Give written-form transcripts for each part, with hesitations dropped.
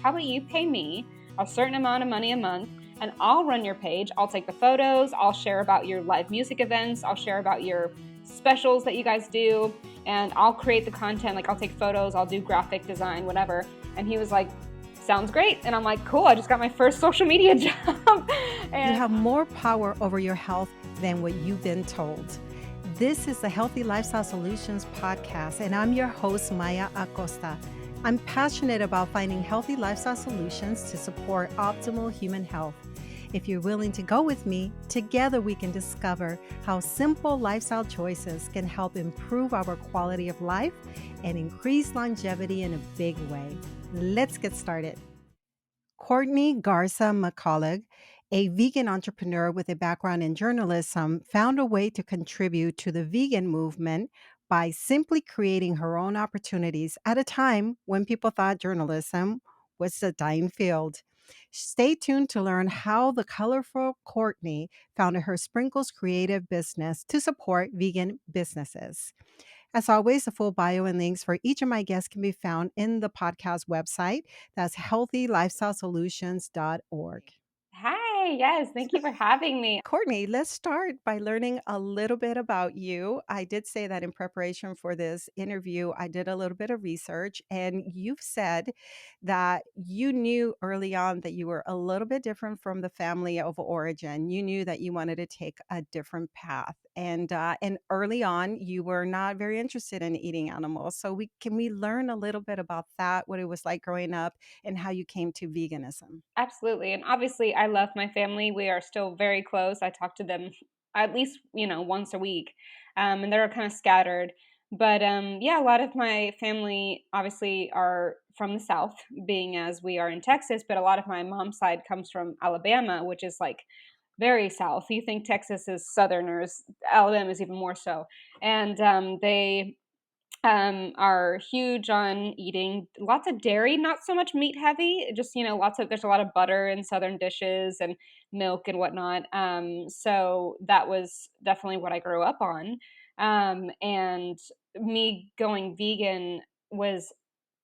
How about you pay me a certain amount of money a month and I'll run your page. I'll take the photos. I'll share about your live music events. I'll share about your specials that you guys do. And I'll create the content. Like I'll take photos. I'll do graphic design, whatever. And he was like, sounds great. And I'm like, cool. I just got my first social media job. You And have more power over your health than what you've been told. This is the Healthy Lifestyle Solutions podcast, and I'm your host, Maya Acosta. I'm passionate about finding healthy lifestyle solutions to support optimal human health. If you're willing to go with me, together we can discover how simple lifestyle choices can help improve our quality of life and increase longevity in a big way. Let's get started. Courtney Garza McCullough, a vegan entrepreneur with a background in journalism, found a way to contribute to the vegan movement by simply creating her own opportunities at a time when people thought journalism was a dying field. Stay tuned to learn how the colorful Courtney founded her Sprinkles creative business to support vegan businesses. As always, the full bio and links for each of my guests can be found in the podcast website. That's healthylifestylesolutions.org. hi, yes, thank you for having me. Courtney, let's start by learning a little bit about you. I did say that in preparation for this interview, I did a little bit of research, and you've said that you knew early on that you were a little bit different from the family of origin. You knew that you wanted to take a different path, and early on, you were not very interested in eating animals. So we learn a little bit about that, what it was like growing up, and how you came to veganism. Absolutely. And obviously, I love my family. We are still very close. I talk to them at least, once a week. And they're kind of scattered. But yeah, a lot of my family obviously are from the South, being as we are in Texas. But a lot of my mom's side comes from Alabama, which is like very South. You think Texas is Southerners, Alabama is even more so. And they are huge on eating lots of dairy, not so much meat heavy, just, there's a lot of butter in Southern dishes and milk and whatnot. So that was definitely what I grew up on. And me going vegan was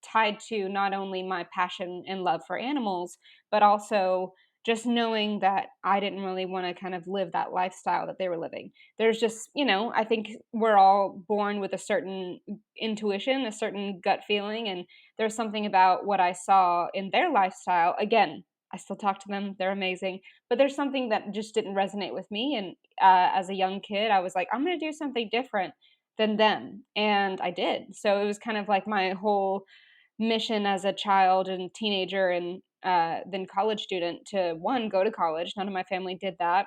tied to not only my passion and love for animals, but also just knowing that I didn't really want to kind of live that lifestyle that they were living. There's just, I think we're all born with a certain intuition, a certain gut feeling. And there's something about what I saw in their lifestyle. Again, I still talk to them, they're amazing. But there's something that just didn't resonate with me. And as a young kid, I was like, I'm going to do something different than them. And I did. So it was kind of like my whole mission as a child and teenager and then college student to one, go to college. None of my family did that.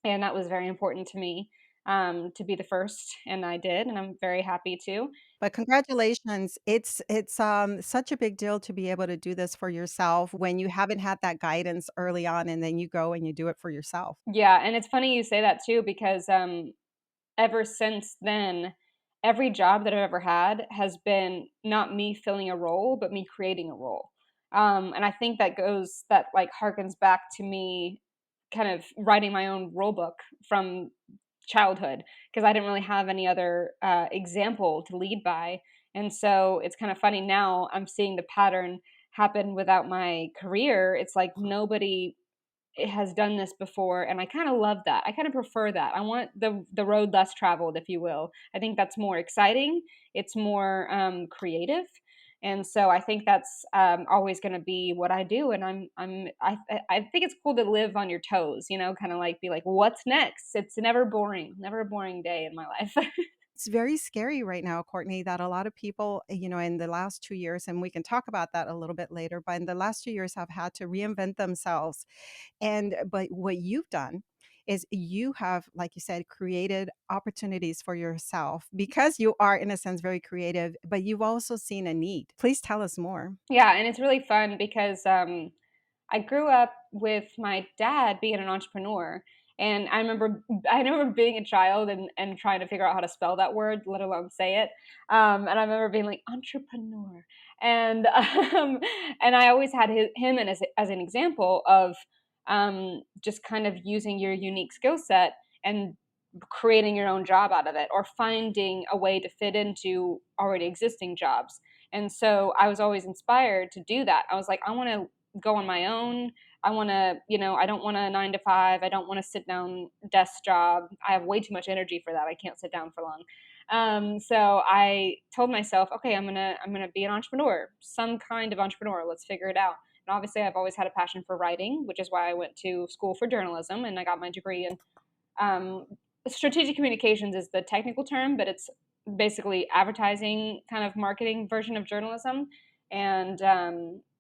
And that was very important to me, to be the first. And I did. And I'm very happy to. But congratulations. It's such a big deal to be able to do this for yourself when you haven't had that guidance early on, and then you go and you do it for yourself. Yeah. And it's funny you say that too, because ever since then, every job that I've ever had has been not me filling a role, but me creating a role. And I think that like harkens back to me kind of writing my own rule book from childhood, because I didn't really have any other example to lead by. And so it's kind of funny now I'm seeing the pattern happen without my career. It's like nobody has done this before, and I kind of love that. I kind of prefer that. I want the road less traveled, if you will. I think that's more exciting. It's more creative, and so I think that's always going to be what I do. And I think it's cool to live on your toes, kind of like be like, what's next? It's never a boring day in my life. It's very scary right now, Courtney, that a lot of people, in the last 2 years, and we can talk about that a little bit later, but in the last 2 years have had to reinvent themselves. But what you've done is you have, like you said, created opportunities for yourself because you are, in a sense, very creative, but you've also seen a need. Please tell us more. Yeah, and it's really fun because I grew up with my dad being an entrepreneur. And I remember being a child and trying to figure out how to spell that word, let alone say it. And I remember being like entrepreneur, and and I always had him as an example of just kind of using your unique skill set and creating your own job out of it, or finding a way to fit into already existing jobs. And so I was always inspired to do that. I was like, I want to go on my own. I want to, I don't want a 9 to 5. I don't want a sit down desk job. I have way too much energy for that. I can't sit down for long. So I told myself, okay, I'm gonna be an entrepreneur, some kind of entrepreneur. Let's figure it out. And obviously, I've always had a passion for writing, which is why I went to school for journalism and I got my degree in um, strategic communications is the technical term, but it's basically advertising kind of marketing version of journalism. And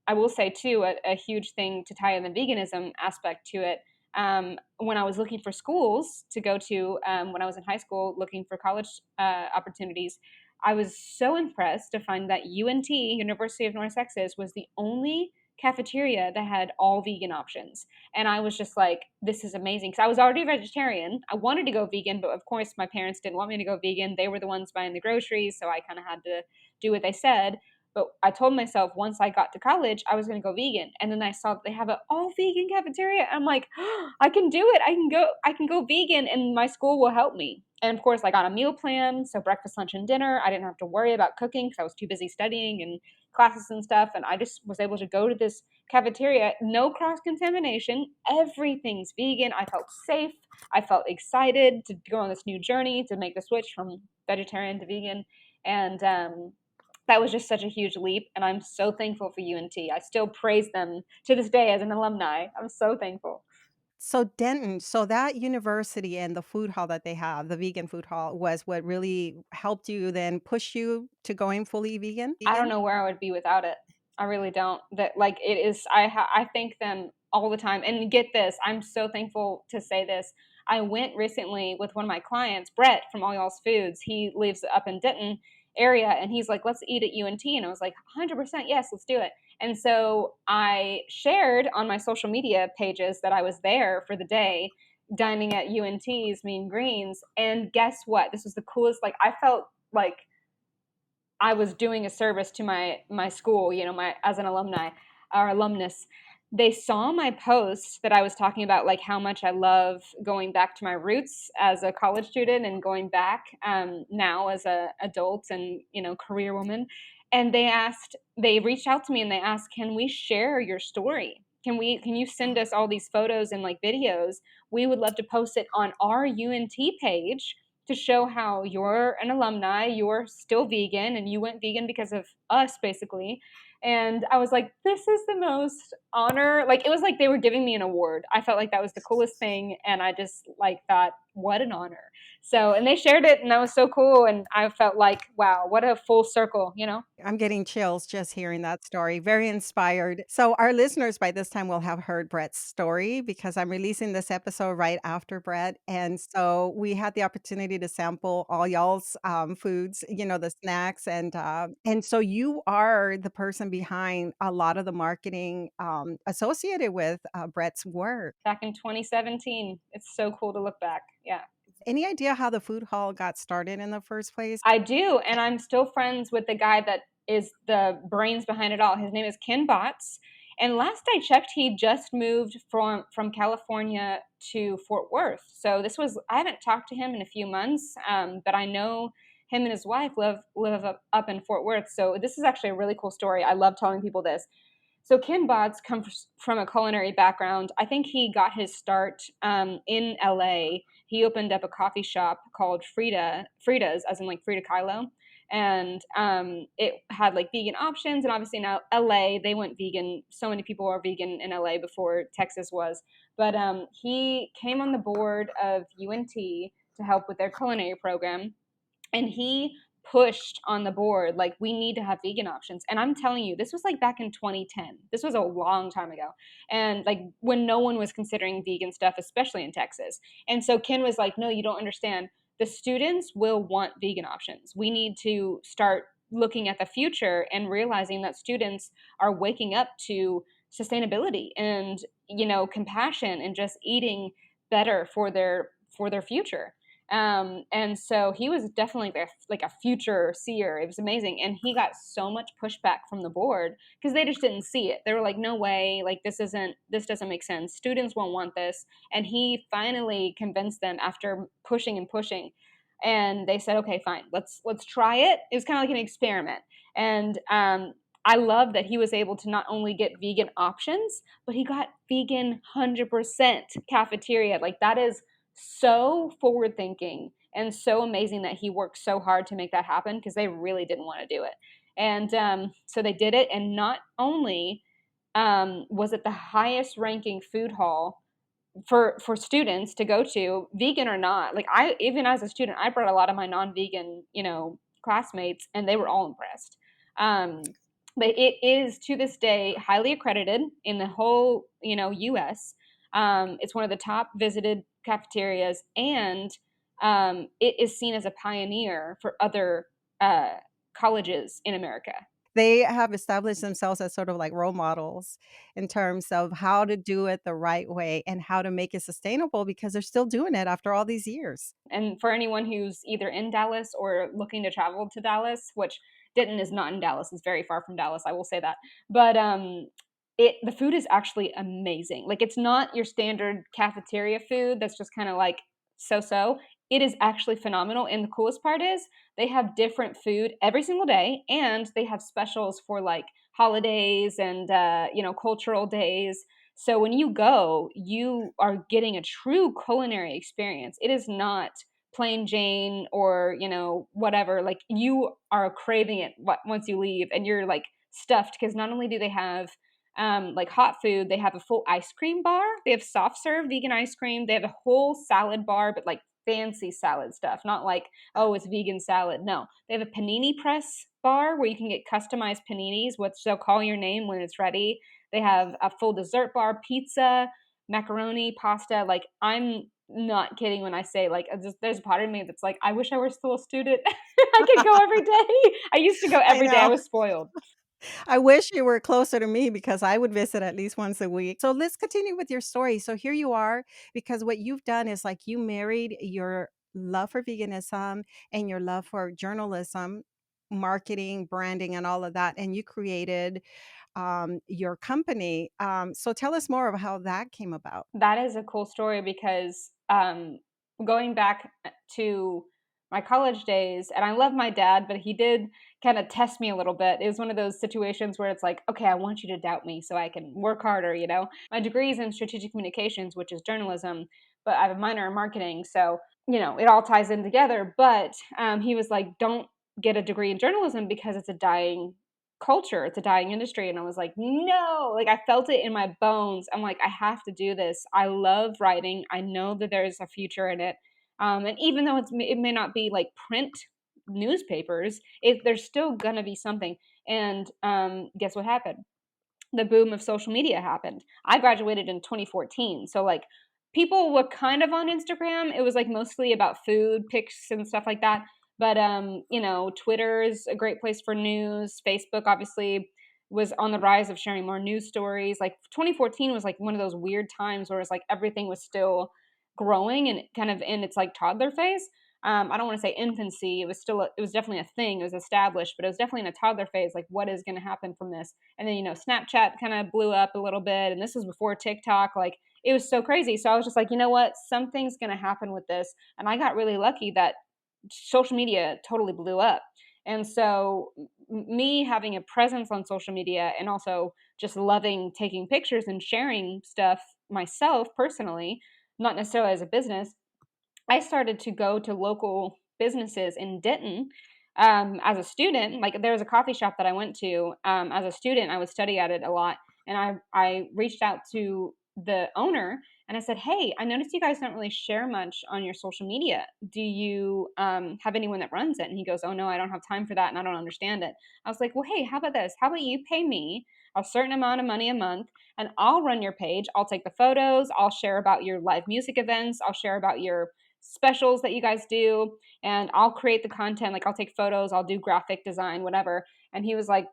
I will say too, a huge thing to tie in the veganism aspect to it. When I was looking for schools to go to, when I was in high school, looking for college opportunities, I was so impressed to find that UNT, University of North Texas, was the only cafeteria that had all vegan options. And I was just like, this is amazing. Because I was already a vegetarian. I wanted to go vegan, but of course, my parents didn't want me to go vegan. They were the ones buying the groceries. So I kind of had to do what they said. But I told myself once I got to college, I was going to go vegan. And then I saw that they have an all vegan cafeteria. I'm like, oh, I can do it. I can go vegan and my school will help me. And of course, I got a meal plan. So breakfast, lunch, and dinner. I didn't have to worry about cooking because I was too busy studying and classes and stuff. And I just was able to go to this cafeteria, no cross contamination. Everything's vegan. I felt safe. I felt excited to go on this new journey to make the switch from vegetarian to vegan. And that was just such a huge leap. And I'm so thankful for UNT. I still praise them to this day as an alumni. I'm so thankful. So Denton, so that university and the food hall that they have, the vegan food hall, was what really helped you then push you to going fully vegan? I don't know where I would be without it. I really don't. That like it is. I thank them all the time. And get this, I'm so thankful to say this. I went recently with one of my clients, Brett from All Y'all's Foods. He lives up in Denton area, and he's like, "Let's eat at UNT." And I was like, "100% yes, let's do it." And so I shared on my social media pages that I was there for the day dining at UNT's Mean Greens. And guess what? This was the coolest. Like I felt like I was doing a service to my school, my as an alumni or alumnus. They saw my post that I was talking about like how much I love going back to my roots as a college student and going back now as a adult and career woman. And they reached out to me and they asked, "Can we share your story? Can you send us all these photos and like videos? We would love to post it on our UNT page to show how you're an alumni, you're still vegan, and you went vegan because of us, basically." And I was like, this is the most honor. Like, it was like they were giving me an award. I felt like that was the coolest thing. And I just like thought, what an honor. So, and they shared it, and that was so cool. And I felt like, wow, what a full circle. I'm getting chills just hearing that story. Very inspired. So, our listeners by this time will have heard Brett's story because I'm releasing this episode right after Brett. And so, we had the opportunity to sample all y'all's foods, the snacks, and so you are the person behind a lot of the marketing associated with Brett's work. Back in 2017, it's so cool to look back. Yeah. Any idea how the food hall got started in the first place? I do, and I'm still friends with the guy that is the brains behind it all. His name is Ken Botts, and last I checked, he just moved from California to Fort Worth. So this was I haven't talked to him in a few months, but I know him and his wife live up in Fort Worth. So this is actually a really cool story. I love telling people this. So Ken Botts comes from a culinary background. I think he got his start in LA. He opened up a coffee shop called Frida's, as in like Frida Kahlo, and it had like vegan options. And obviously now LA, they went vegan. So many people are vegan in LA before Texas was. But he came on the board of UNT to help with their culinary program, and he pushed on the board like we need to have vegan options. And I'm telling you, this was like back in 2010. This was a long time ago, and like when no one was considering vegan stuff, especially in Texas. And so Ken was like, no, you don't understand, the students will want vegan options. We need to start looking at the future and realizing that students are waking up to sustainability and compassion and just eating better for their future. And so he was definitely like a future seer. It was amazing. And he got so much pushback from the board because they just didn't see it. They were like, no way, like this doesn't make sense. Students won't want this. And he finally convinced them after pushing and pushing. And they said, okay, fine, let's try it. It was kind of like an experiment. And I love that he was able to not only get vegan options, but he got vegan 100% cafeteria. Like, that is so forward thinking and so amazing that he worked so hard to make that happen, because they really didn't want to do it. And so they did it. And not only was it the highest ranking food hall for students to go to, vegan or not. Like, I, even as a student, I brought a lot of my non-vegan, classmates, and they were all impressed. um, but it is, to this day, highly accredited in the whole, US. It's one of the top visited cafeterias, and it is seen as a pioneer for other colleges in America. They have established themselves as sort of like role models in terms of how to do it the right way and how to make it sustainable because they're still doing it after all these years. And for anyone who's either in Dallas or looking to travel to Dallas, which Denton is not in Dallas, it's very far from Dallas, I will say that. But the food is actually amazing. Like, it's not your standard cafeteria food that's just kind of like so. It is actually phenomenal, and the coolest part is they have different food every single day, and they have specials for like holidays and cultural days. So when you go, you are getting a true culinary experience. It is not plain Jane or, whatever. Like, you are craving it once you leave, and you're like stuffed, because not only do they have like hot food, they have a full ice cream bar. They have soft serve vegan ice cream. They have a whole salad bar, but like fancy salad stuff, not like, oh, it's vegan salad. No, they have a panini press bar where you can get customized paninis, which they'll call your name when it's ready. They have a full dessert bar, pizza, macaroni, pasta. Like, I'm not kidding when I say, like, there's a part of me that's like, I wish I were still a student. I could go every day. I used to go I every day. I know. was spoiled. I wish you were closer to me because I would visit at least once a week. So let's continue with your story. So here you are, because what you've done is like you married your love for veganism and your love for journalism, marketing, branding, and all of that. And you created your company. So tell us more of how that came about. That is a cool story, because going back to my college days, and I love my dad, but he did kind of test me a little bit. It was one of those situations where it's like, okay, I want you to doubt me so I can work harder. My degree is in strategic communications, which is journalism, but I have a minor in marketing. So, it all ties in together. But he was like, don't get a degree in journalism because it's a dying culture, it's a dying industry. And I was like, no, like, I felt it in my bones. I'm like, I have to do this. I love writing. I know that there's a future in it. And even though it may not be like print newspapers, there's still gonna be something. And guess what happened? The boom of social media happened. I graduated in 2014. So, like, people were kind of on Instagram. It was like mostly about food pics and stuff like that. But Twitter is a great place for news. Facebook obviously was on the rise of sharing more news stories. Like, 2014 was like one of those weird times where it's like everything was still growing and kind of in its like toddler phase. I don't want to say infancy. It was definitely a thing. It was established, but it was definitely in a toddler phase. Like, what is going to happen from this? And then, Snapchat kind of blew up a little bit, and this was before TikTok. Like, it was so crazy. So I was just like, you know what? Something's going to happen with this. And I got really lucky that social media totally blew up. And so, me having a presence on social media, and also just loving taking pictures and sharing stuff myself personally, not necessarily as a business, I started to go to local businesses in Denton as a student. Like, there was a coffee shop that I went to as a student. I would study at it a lot, and I reached out to the owner and I said, "Hey, I noticed you guys don't really share much on your social media. Do you have anyone that runs it?" And he goes, "Oh no, I don't have time for that, and I don't understand it." I was like, "Well, hey, how about this? How about you pay me a certain amount of money a month, and I'll run your page. I'll take the photos. I'll share about your live music events. I'll share about your specials that you guys do, and I'll create the content. Like, I'll take photos, I'll do graphic design, whatever." And he was like,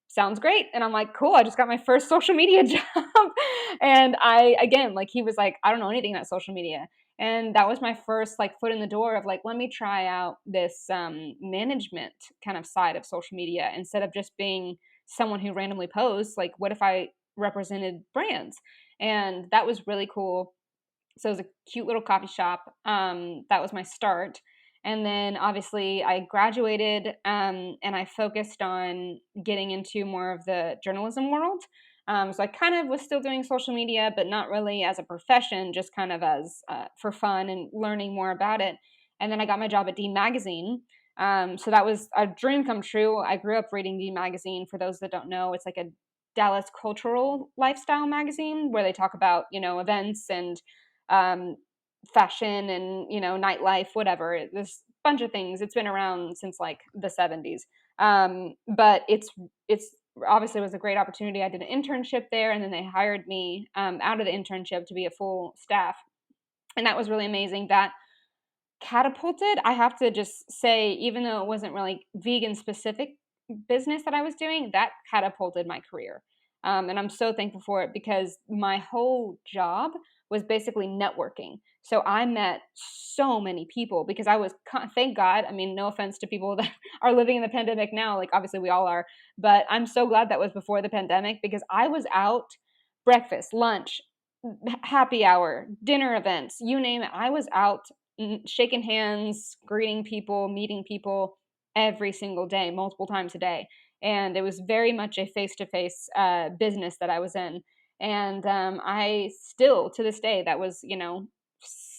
"Sounds great." And I'm like, "Cool, I just got my first social media job." And again, like, he was like, "I don't know anything about social media." And that was my first like foot in the door of like, let me try out this management kind of side of social media instead of just being someone who randomly posts. Like, what if I represented brands? And that was really cool. So it was a cute little coffee shop. That was my start. And then obviously I graduated, and I focused on getting into more of the journalism world. So I kind of was still doing social media, but not really as a profession, just kind of as for fun and learning more about it. And then I got my job at D Magazine. So that was a dream come true. I grew up reading D Magazine. For those that don't know, it's like a Dallas cultural lifestyle magazine where they talk about, events and um, fashion and, nightlife, whatever. There's a bunch of things. It's been around since like the 70s. But it's obviously was a great opportunity. I did an internship there, and then they hired me out of the internship to be a full staff, and that was really amazing. That catapulted, I have to just say, even though it wasn't really vegan specific business that I was doing, that catapulted my career. And I'm so thankful for it because my whole job was basically networking. So I met so many people because I was, thank God, I mean, no offense to people that are living in the pandemic now, like obviously we all are, but I'm so glad that was before the pandemic because I was out breakfast, lunch, happy hour, dinner events, you name it. I was out shaking hands, greeting people, meeting people every single day, multiple times a day. And it was very much a face to face business that I was in. And I still, to this day, that was,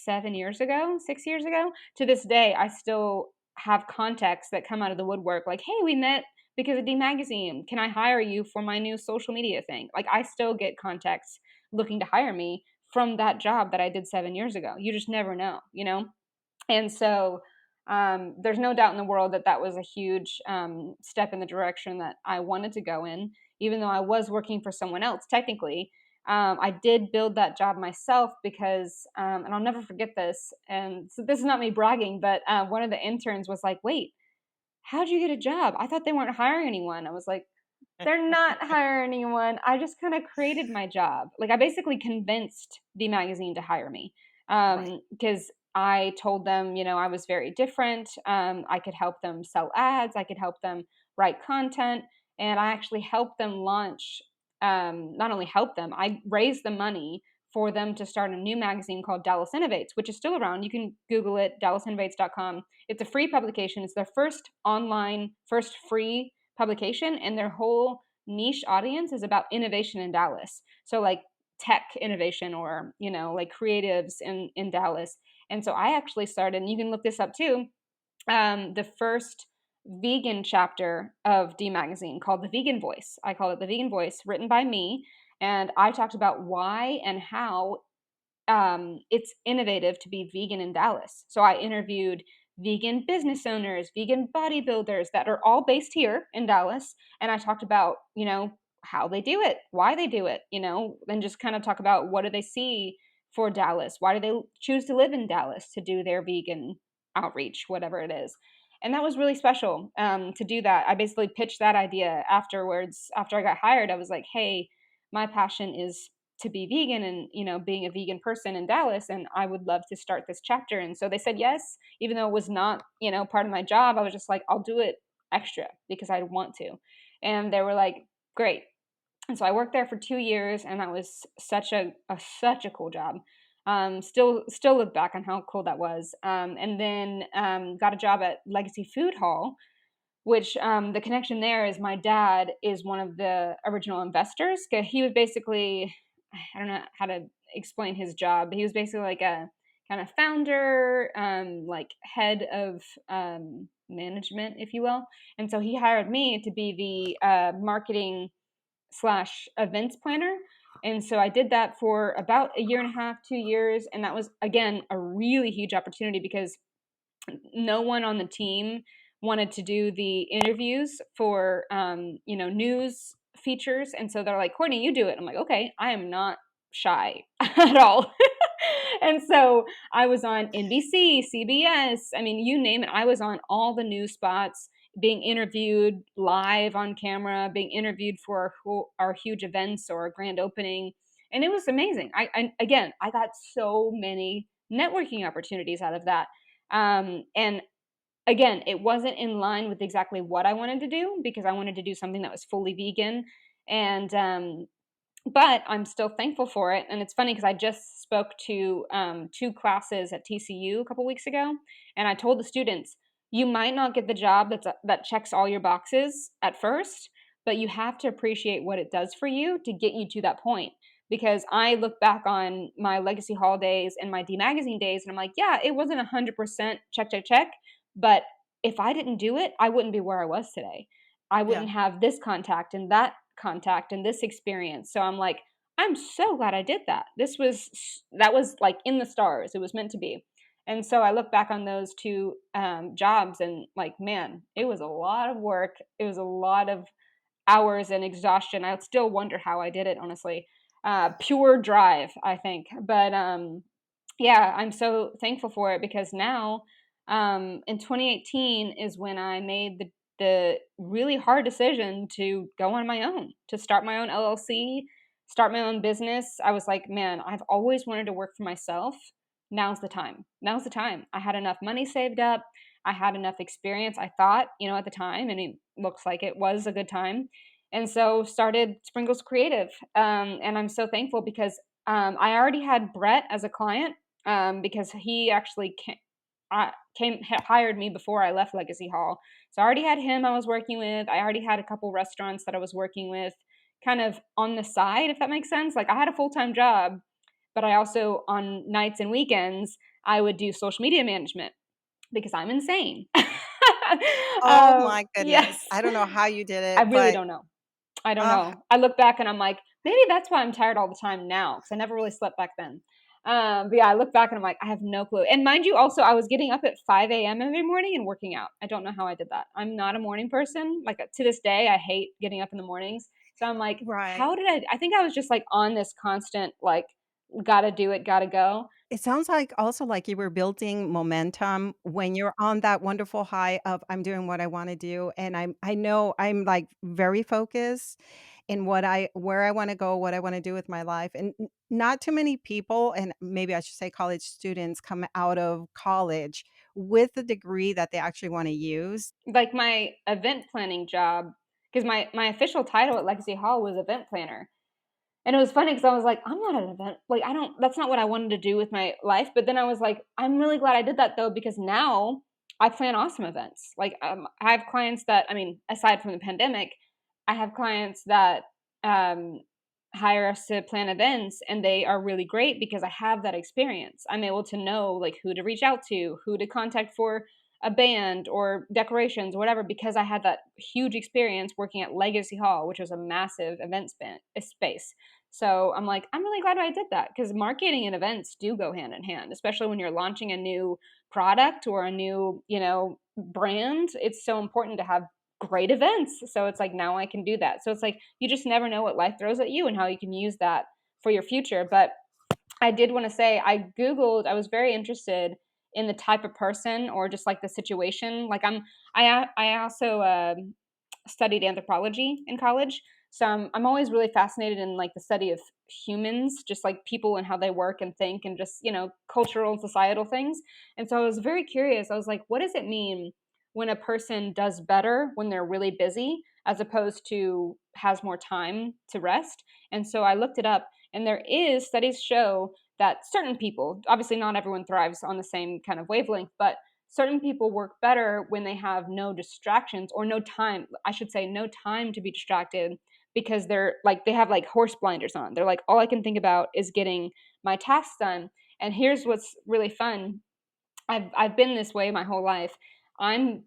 7 years ago, 6 years ago, to this day, I still have contacts that come out of the woodwork like, hey, we met because of D Magazine. Can I hire you for my new social media thing? Like, I still get contacts looking to hire me from that job that I did 7 years ago. You just never know. And so there's no doubt in the world that that was a huge step in the direction that I wanted to go in, even though I was working for someone else technically. I did build that job myself because, and I'll never forget this, and so this is not me bragging, but one of the interns was like, wait, how'd you get a job? I thought they weren't hiring anyone. I was like, they're not hiring anyone. I just kind of created my job. Like I basically convinced the magazine to hire me Right. because I told them, I was very different. I could help them sell ads. I could help them write content, and I actually helped them launch. Not only help them, I raised the money for them to start a new magazine called Dallas Innovates, which is still around. You can Google it, dallasinnovates.com. It's a free publication. It's their first online, first free publication, and their whole niche audience is about innovation in Dallas. So like tech innovation or, like creatives in Dallas. And so I actually started, and you can look this up too, the first vegan chapter of D Magazine called The Vegan Voice. I call it The Vegan Voice, written by me. And I talked about why and how it's innovative to be vegan in Dallas. So I interviewed vegan business owners, vegan bodybuilders that are all based here in Dallas. And I talked about, how they do it, why they do it, and just kind of talk about what do they see for Dallas? Why do they choose to live in Dallas to do their vegan outreach, whatever it is? And that was really special to do that. I basically pitched that idea afterwards. After I got hired, I was like, hey, my passion is to be vegan and being a vegan person in Dallas, and I would love to start this chapter. And so they said yes, even though it was not part of my job. I was just like, I'll do it extra because I want to. And they were like, great. And so I worked there for 2 years, and that was such a cool job. Still look back on how cool that was. And then got a job at Legacy Food Hall, which the connection there is my dad is one of the original investors. He was basically, I don't know how to explain his job, but he was basically like a kind of founder, like head of management, if you will. And so he hired me to be the marketing slash events planner. And so I did that for about a year and a half, 2 years. And that was, again, a really huge opportunity because no one on the team wanted to do the interviews for news features, and so they're like, Courtney, you do it. I'm like, okay. I am not shy at all. And so I was on NBC, CBS, I mean, you name it. I was on all the news spots, being interviewed live on camera, being interviewed for our huge events or a grand opening, and it was amazing. I got so many networking opportunities out of that. And again, it wasn't in line with exactly what I wanted to do because I wanted to do something that was fully vegan. And but I'm still thankful for it. And it's funny because I just spoke to two classes at TCU a couple weeks ago, and I told the students, you might not get the job that checks all your boxes at first, but you have to appreciate what it does for you to get you to that point. Because I look back on my Legacy Hall days and my D Magazine days, and I'm like, yeah, it wasn't 100% check, check, check, but if I didn't do it, I wouldn't be where I was today. I Yeah. wouldn't have this contact and this experience. So I'm like, I'm so glad I did that. That was like in the stars. It was meant to be. And so I look back on those two jobs and like, man, it was a lot of work. It was a lot of hours and exhaustion. I still wonder how I did it, honestly. Pure drive, I think. But yeah, I'm so thankful for it because now, in 2018 is when I made the really hard decision to go on my own, to start my own LLC, start my own business. I was like, man, I've always wanted to work for myself. Now's the time. Now's the time. I had enough money saved up. I had enough experience, I thought, at the time, and it looks like it was a good time. And so started Sprinkles Creative. And I'm so thankful because I already had Brett as a client because he actually hired me before I left Legacy Hall. So I already had him I was working with. I already had a couple restaurants that I was working with kind of on the side, if that makes sense. Like I had a full-time job, but I also on nights and weekends, I would do social media management because I'm insane. Oh my goodness. Yes. I don't know how you did I it, really but don't know. I don't uh, know. I look back and I'm like, maybe that's why I'm tired all the time now because I never really slept back then. But yeah, I look back and I'm like, I have no clue. And mind you, also, I was getting up at 5 a.m. every morning and working out. I don't know how I did that. I'm not a morning person. Like to this day, I hate getting up in the mornings. So I'm like, right. how did I think I was just like on this constant, like, gotta do it, gotta go. It sounds like also like you were building momentum when you're on that wonderful high of I'm doing what I want to do and I know I'm like very focused in what I where I want to go, what I want to do with my life. And not too many people, and maybe I should say college students, come out of college with the degree that they actually want to use. Like my event planning job, because my official title at Legacy Hall was event planner. And it was funny because I was like, I'm not an event. Like, I don't, that's not what I wanted to do with my life. But then I was like, I'm really glad I did that though, because now I plan awesome events. Like, I have clients that, I mean, aside from the pandemic, I have clients that um, hire us to plan events and they are really great because I have that experience. I'm able to know like who to reach out to, who to contact for a band or decorations or whatever because I had that huge experience working at Legacy Hall, which was a massive space. So I'm like, I'm really glad I did that because marketing and events do go hand in hand, especially when you're launching a new product or a new, brand. It's so important to have great events. So it's like now I can do that. So it's like you just never know what life throws at you and how you can use that for your future. But I did want to say I was very interested in the type of person or just like the situation. Like I also studied anthropology in college. So I'm always really fascinated in like the study of humans, just like people and how they work and think and just, cultural and societal things. And so I was very curious. I was like, what does it mean when a person does better when they're really busy as opposed to has more time to rest? And so I looked it up and there is studies show that certain people, obviously not everyone thrives on the same kind of wavelength, but certain people work better when they have no distractions or no time, I should say no time to be distracted because they're like they have like horse blinders on. They're like all I can think about is getting my tasks done. And here's what's really fun. I've been this way my whole life. I'm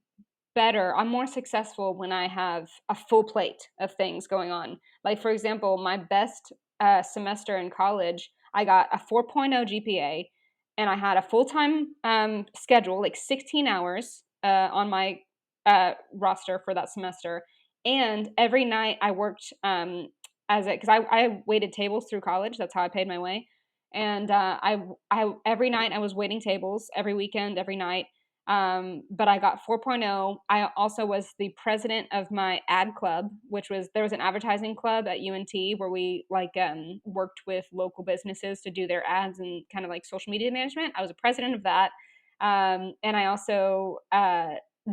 I'm more successful when I have a full plate of things going on. Like, for example, my best semester in college, I got a 4.0 GPA and I had a full time schedule, like 16 hours on my roster for that semester. And every night I worked because I waited tables through college. That's how I paid my way. And every night I was waiting tables every weekend, every night but I got 4.0. I also was the president of my ad club, there was an advertising club at UNT where we worked with local businesses to do their ads and kind of like social media management. I was a president of that. And I also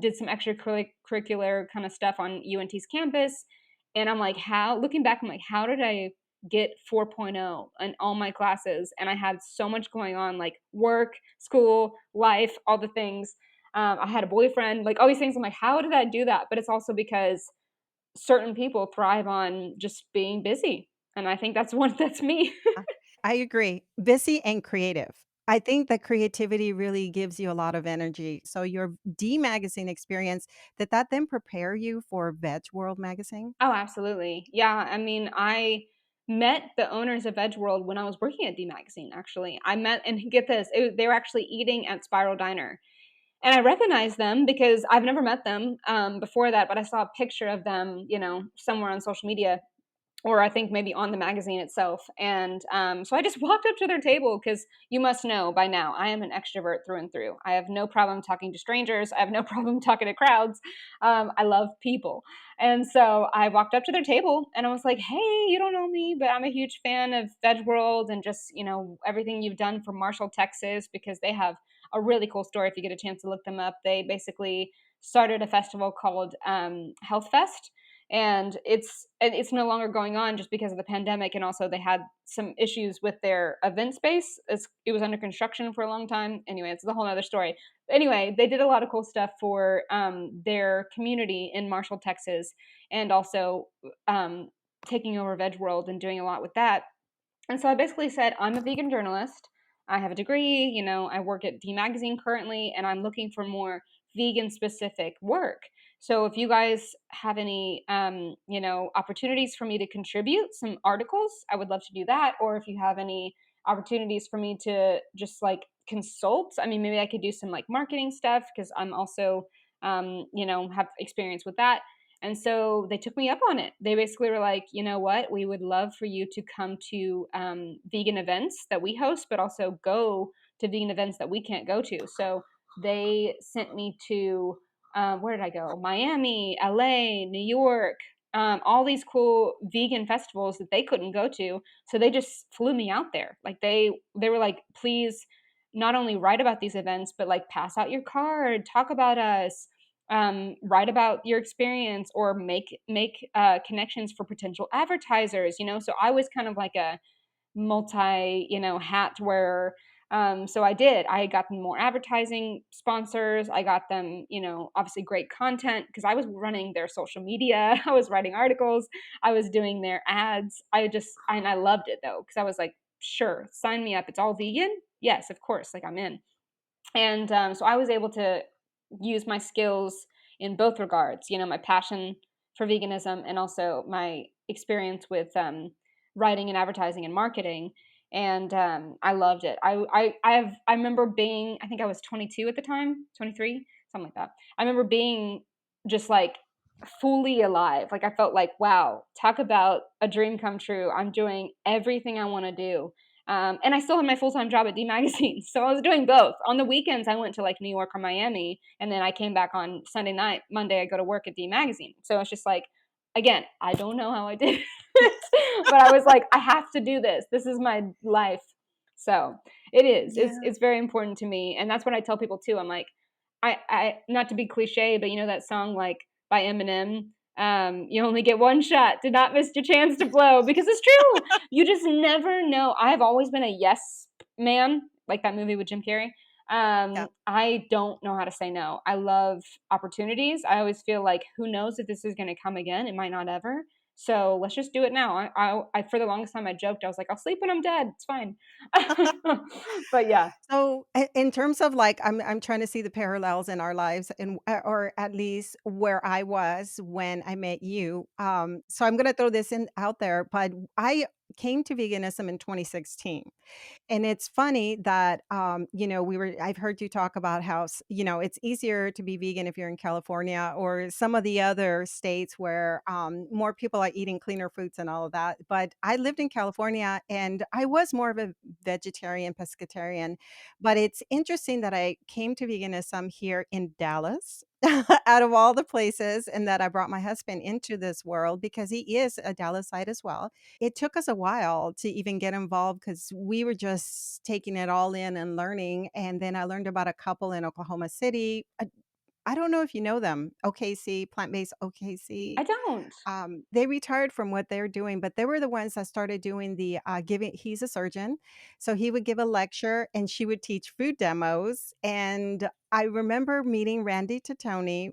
did some extracurricular kind of stuff on UNT's campus. And I'm like, looking back, I'm like, how did I get 4.0 in all my classes, and I had so much going on, like work, school, life, all the things. I had a boyfriend, like all these things. I'm like, how did I do that? But it's also because certain people thrive on just being busy, and I think that's one that's me. Uh, I agree. Busy and creative. I think that creativity really gives you a lot of energy. So your D magazine experience, did that then prepare you for Veg World magazine? Oh, absolutely. Yeah, I mean, I met the owners of Veg World when I was working at D Magazine, actually. I met, and get this, they were actually eating at Spiral Diner. And I recognized them because I've never met them before that, but I saw a picture of them, somewhere on social media, or I think maybe on the magazine itself. And so I just walked up to their table because you must know by now, I am an extrovert through and through. I have no problem talking to strangers. I have no problem talking to crowds. I love people. And so I walked up to their table and I was like, hey, you don't know me, but I'm a huge fan of Veg World and just, everything you've done for Marshall, Texas, because they have a really cool story if you get a chance to look them up. They basically started a festival called Health Fest, and it's no longer going on just because of the pandemic, and also they had some issues with their event space. It was under construction for a long time. Anyway, it's a whole other story. Anyway, they did a lot of cool stuff for their community in Marshall, Texas, and also um, taking over Veg World and doing a lot with that. And so I basically said, I'm a vegan journalist. I have a degree, I work at D Magazine currently, and I'm looking for more vegan specific work. So if you guys have any, opportunities for me to contribute some articles, I would love to do that. Or if you have any opportunities for me to just like consult, I mean, maybe I could do some like marketing stuff because I'm also, have experience with that. And so they took me up on it. They basically were like, you know what? We would love for you to come to vegan events that we host, but also go to vegan events that we can't go to. So they sent me to, where did I go? Miami, LA, New York, all these cool vegan festivals that they couldn't go to. So they just flew me out there. Like they were like, please not only write about these events, but like pass out your card, talk about us, write about your experience, or make connections for potential advertisers. So I was kind of like a multi hat wearer. So I got them more advertising sponsors. I got them, obviously great content because I was running their social media. I was writing articles. I was doing their ads. And I loved it though because I was like, sure, sign me up. It's all vegan. Yes, of course, like I'm in. And so I was able to use my skills in both regards, my passion for veganism and also my experience with writing and advertising and marketing. And I loved it. I remember being, I think I was 22 at the time, 23, something like that. I remember being just like fully alive. Like I felt like, wow, talk about a dream come true. I'm doing everything I want to do, and I still had my full time job at D Magazine. So I was doing both. On the weekends, I went to like New York or Miami, and then I came back on Sunday night. Monday, I go to work at D Magazine. So it's just like, again, I don't know how I did it, but I was like, I have to do this. This is my life. So it is. Yeah. It's very important to me, and that's what I tell people too. I'm like, I not to be cliche, but that song like by Eminem, you only get one shot. Do not miss your chance to blow, because it's true. You just never know. I've always been a yes man, like that movie with Jim Carrey. Yeah. I don't know how to say no. I love opportunities. I always feel like, who knows if this is going to come again? It might not ever. So let's just do it now. For the longest time, I joked. I was like, I'll sleep when I'm dead. It's fine. But yeah. So, in terms of like, I'm trying to see the parallels in our lives, and or at least where I was when I met you. So I'm going to throw this in out there, but I came to veganism in 2016. And it's funny that, I've heard you talk about how, it's easier to be vegan if you're in California or some of the other states where more people are eating cleaner foods and all of that. But I lived in California and I was more of a vegetarian, pescatarian. But it's interesting that I came to veganism here in Dallas. Out of all the places, and that I brought my husband into this world because he is a Dallasite as well. It took us a while to even get involved because we were just taking it all in and learning, and then I learned about a couple in Oklahoma City. I don't know if you know them, OKC, plant-based OKC. I don't. They retired from what they're doing, but they were the ones that started doing the giving. He's a surgeon, so he would give a lecture and she would teach food demos. And I remember meeting Randy Titoni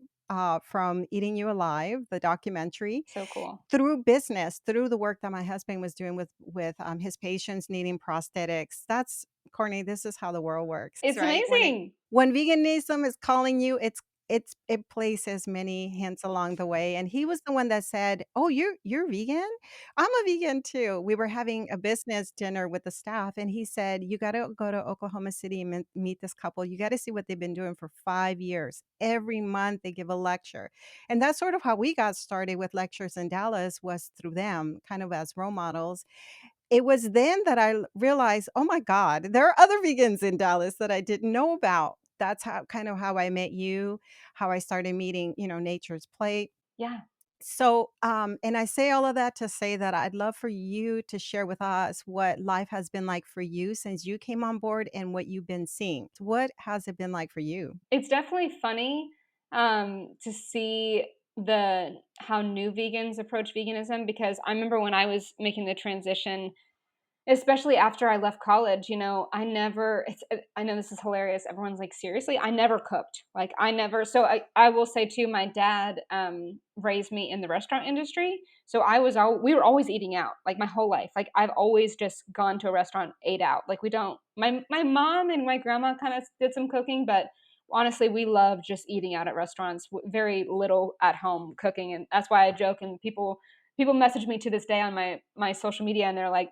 from Eating You Alive, the documentary, So cool. through business, through the work that my husband was doing with his patients needing prosthetics. That's Courtney, this is how the world works, It's right? amazing. When veganism is calling you, it places many hints along the way. And he was the one that said, "Oh, you're vegan? I'm a vegan too." We were having a business dinner with the staff, and he said, "You got to go to Oklahoma City and meet this couple. You got to see what they've been doing for 5 years. Every month they give a lecture." And that's sort of how we got started with lectures in Dallas, was through them, kind of as role models. It was then that I realized, "Oh my god, there are other vegans in Dallas that I didn't know about." That's how kind of how I met you, how I started meeting, Nature's Plate. Yeah. So, and I say all of that to say that I'd love for you to share with us what life has been like for you since you came on board and what you've been seeing. What has it been like for you? It's definitely funny, to see the how new vegans approach veganism, because I remember when I was making the transition, especially after I left college, I never I know this is hilarious. Everyone's like, "Seriously?" I never cooked. Like, I never so I will say too, my dad, raised me in the restaurant industry, so we were always eating out, like, my whole life. Like, I've always just gone to a restaurant, ate out. Like, we don't my mom and my grandma kinda did some cooking, but honestly, we love just eating out at restaurants, very little at home cooking, and that's why I joke, and people message me to this day on my social media, and they're like,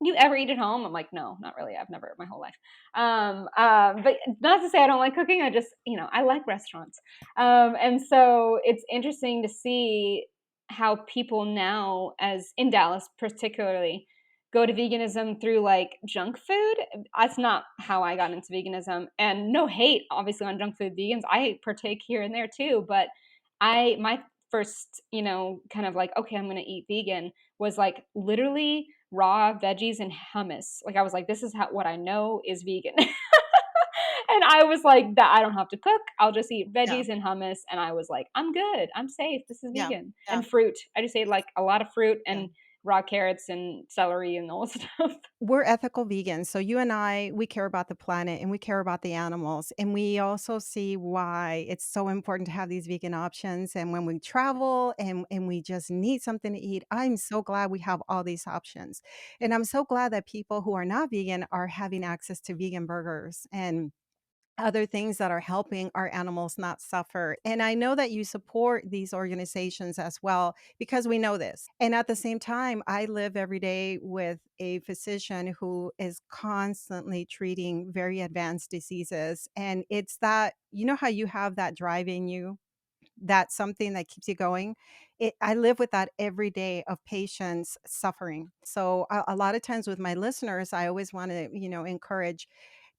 you ever eat at home? I'm like, no, not really. I've never my whole life. But not to say I don't like cooking. I just, I like restaurants. And so it's interesting to see how people now, as in Dallas particularly, go to veganism through like junk food. That's not how I got into veganism. And no hate, obviously, on junk food vegans. I partake here and there too. But my first, kind of like, okay, I'm going to eat vegan was like literally raw veggies and hummus. Like, I was like, this is what I know is vegan. And I was like, that I don't have to cook. I'll just eat Yeah, veggies and hummus. And I was like, I'm good. I'm safe. This is yeah, vegan. yeah, And fruit. I just ate like a lot of fruit yeah. and raw carrots and celery and all this stuff. We're ethical vegans. So you and I, we care about the planet and we care about the animals. And we also see why it's so important to have these vegan options. And when we travel and we just need something to eat, I'm so glad we have all these options. And I'm so glad that people who are not vegan are having access to vegan burgers and other things that are helping our animals not suffer. And I know that you support these organizations as well because we know this. And at the same time, I live every day with a physician who is constantly treating very advanced diseases. And it's that, how you have that drive in you, that's something that keeps you going. I live with that every day of patients suffering. So a lot of times with my listeners, I always want to, encourage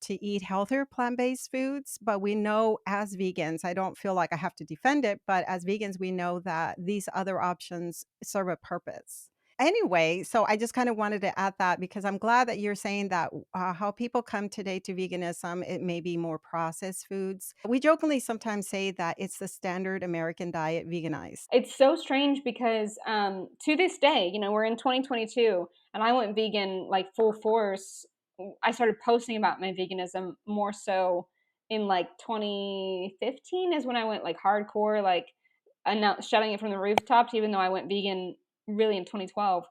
to eat healthier plant-based foods. But we know as vegans, I don't feel like I have to defend it, but as vegans, we know that these other options serve a purpose. Anyway, so I just kind of wanted to add that because I'm glad that you're saying that how people come today to veganism, it may be more processed foods. We jokingly sometimes say that it's the standard American diet veganized. It's so strange because to this day, we're in 2022 and I went vegan like full force. I started posting about my veganism more so in like 2015 is when I went like hardcore, like shouting it from the rooftops, even though I went vegan really in 2012.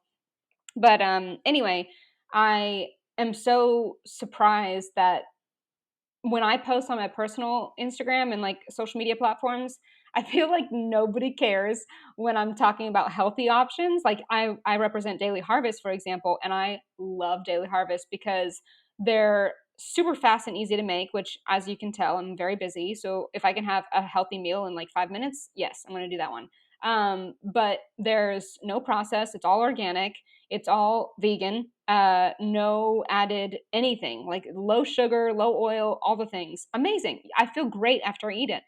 But anyway, I am so surprised that when I post on my personal Instagram and like social media platforms, I feel like nobody cares when I'm talking about healthy options. Like, I represent Daily Harvest, for example, and I love Daily Harvest because they're super fast and easy to make, which, as you can tell, I'm very busy. So if I can have a healthy meal in like 5 minutes, yes, I'm going to do that one. But there's no process. It's all organic. It's all vegan. No added anything, like low sugar, low oil, all the things. Amazing. I feel great after I eat it.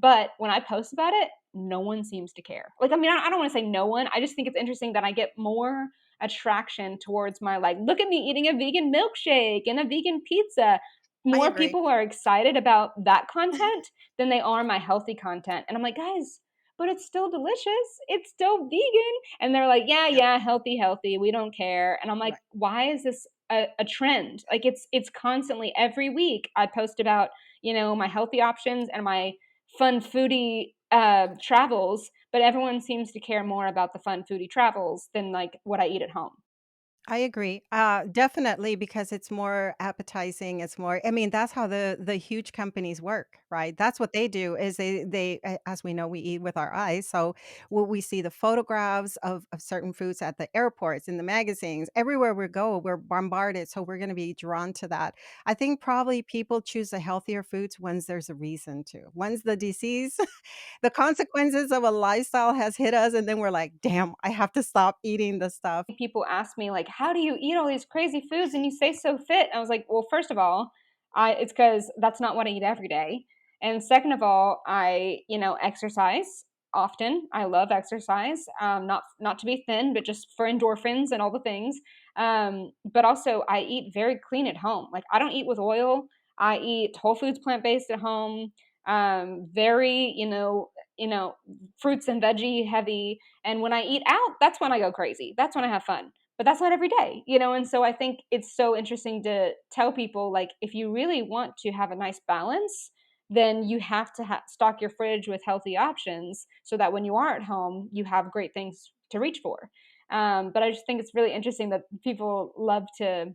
But when I post about it, no one seems to care. Like, I mean, I don't want to say no one. I just think it's interesting that I get more attraction towards my, like, look at me eating a vegan milkshake and a vegan pizza. I more agree. people are excited about that content than they are my healthy content. And I'm like, guys, but it's still delicious. It's still vegan. And they're like, yeah, Yeah, yeah, healthy, healthy. We don't care. And I'm like, right. why is this a trend? Like it's constantly every week I post about, my healthy options and my fun foodie travels, but everyone seems to care more about the fun foodie travels than like what I eat at home. I agree. Definitely because it's more appetizing. It's more. I mean, that's how the huge companies work, right? That's what they do. Is as we know, we eat with our eyes. So when we see the photographs of certain foods at the airports, in the magazines, everywhere we go, we're bombarded. So we're going to be drawn to that. I think probably people choose the healthier foods once there's a reason to. Once the disease, the consequences of a lifestyle has hit us, and then we're like, damn, I have to stop eating this stuff. People ask me like, how do you eat all these crazy foods and you stay so fit? I was like, well, first of all, it's because that's not what I eat every day. And second of all, I exercise often. I love exercise, not to be thin, but just for endorphins and all the things. But also I eat very clean at home. Like I don't eat with oil. I eat whole foods, plant based at home. Very fruits and veggie heavy. And when I eat out, that's when I go crazy. That's when I have fun. But that's not every day. And so I think it's so interesting to tell people like if you really want to have a nice balance, then you have to stock your fridge with healthy options so that when you are at home, you have great things to reach for. But I just think it's really interesting that people love to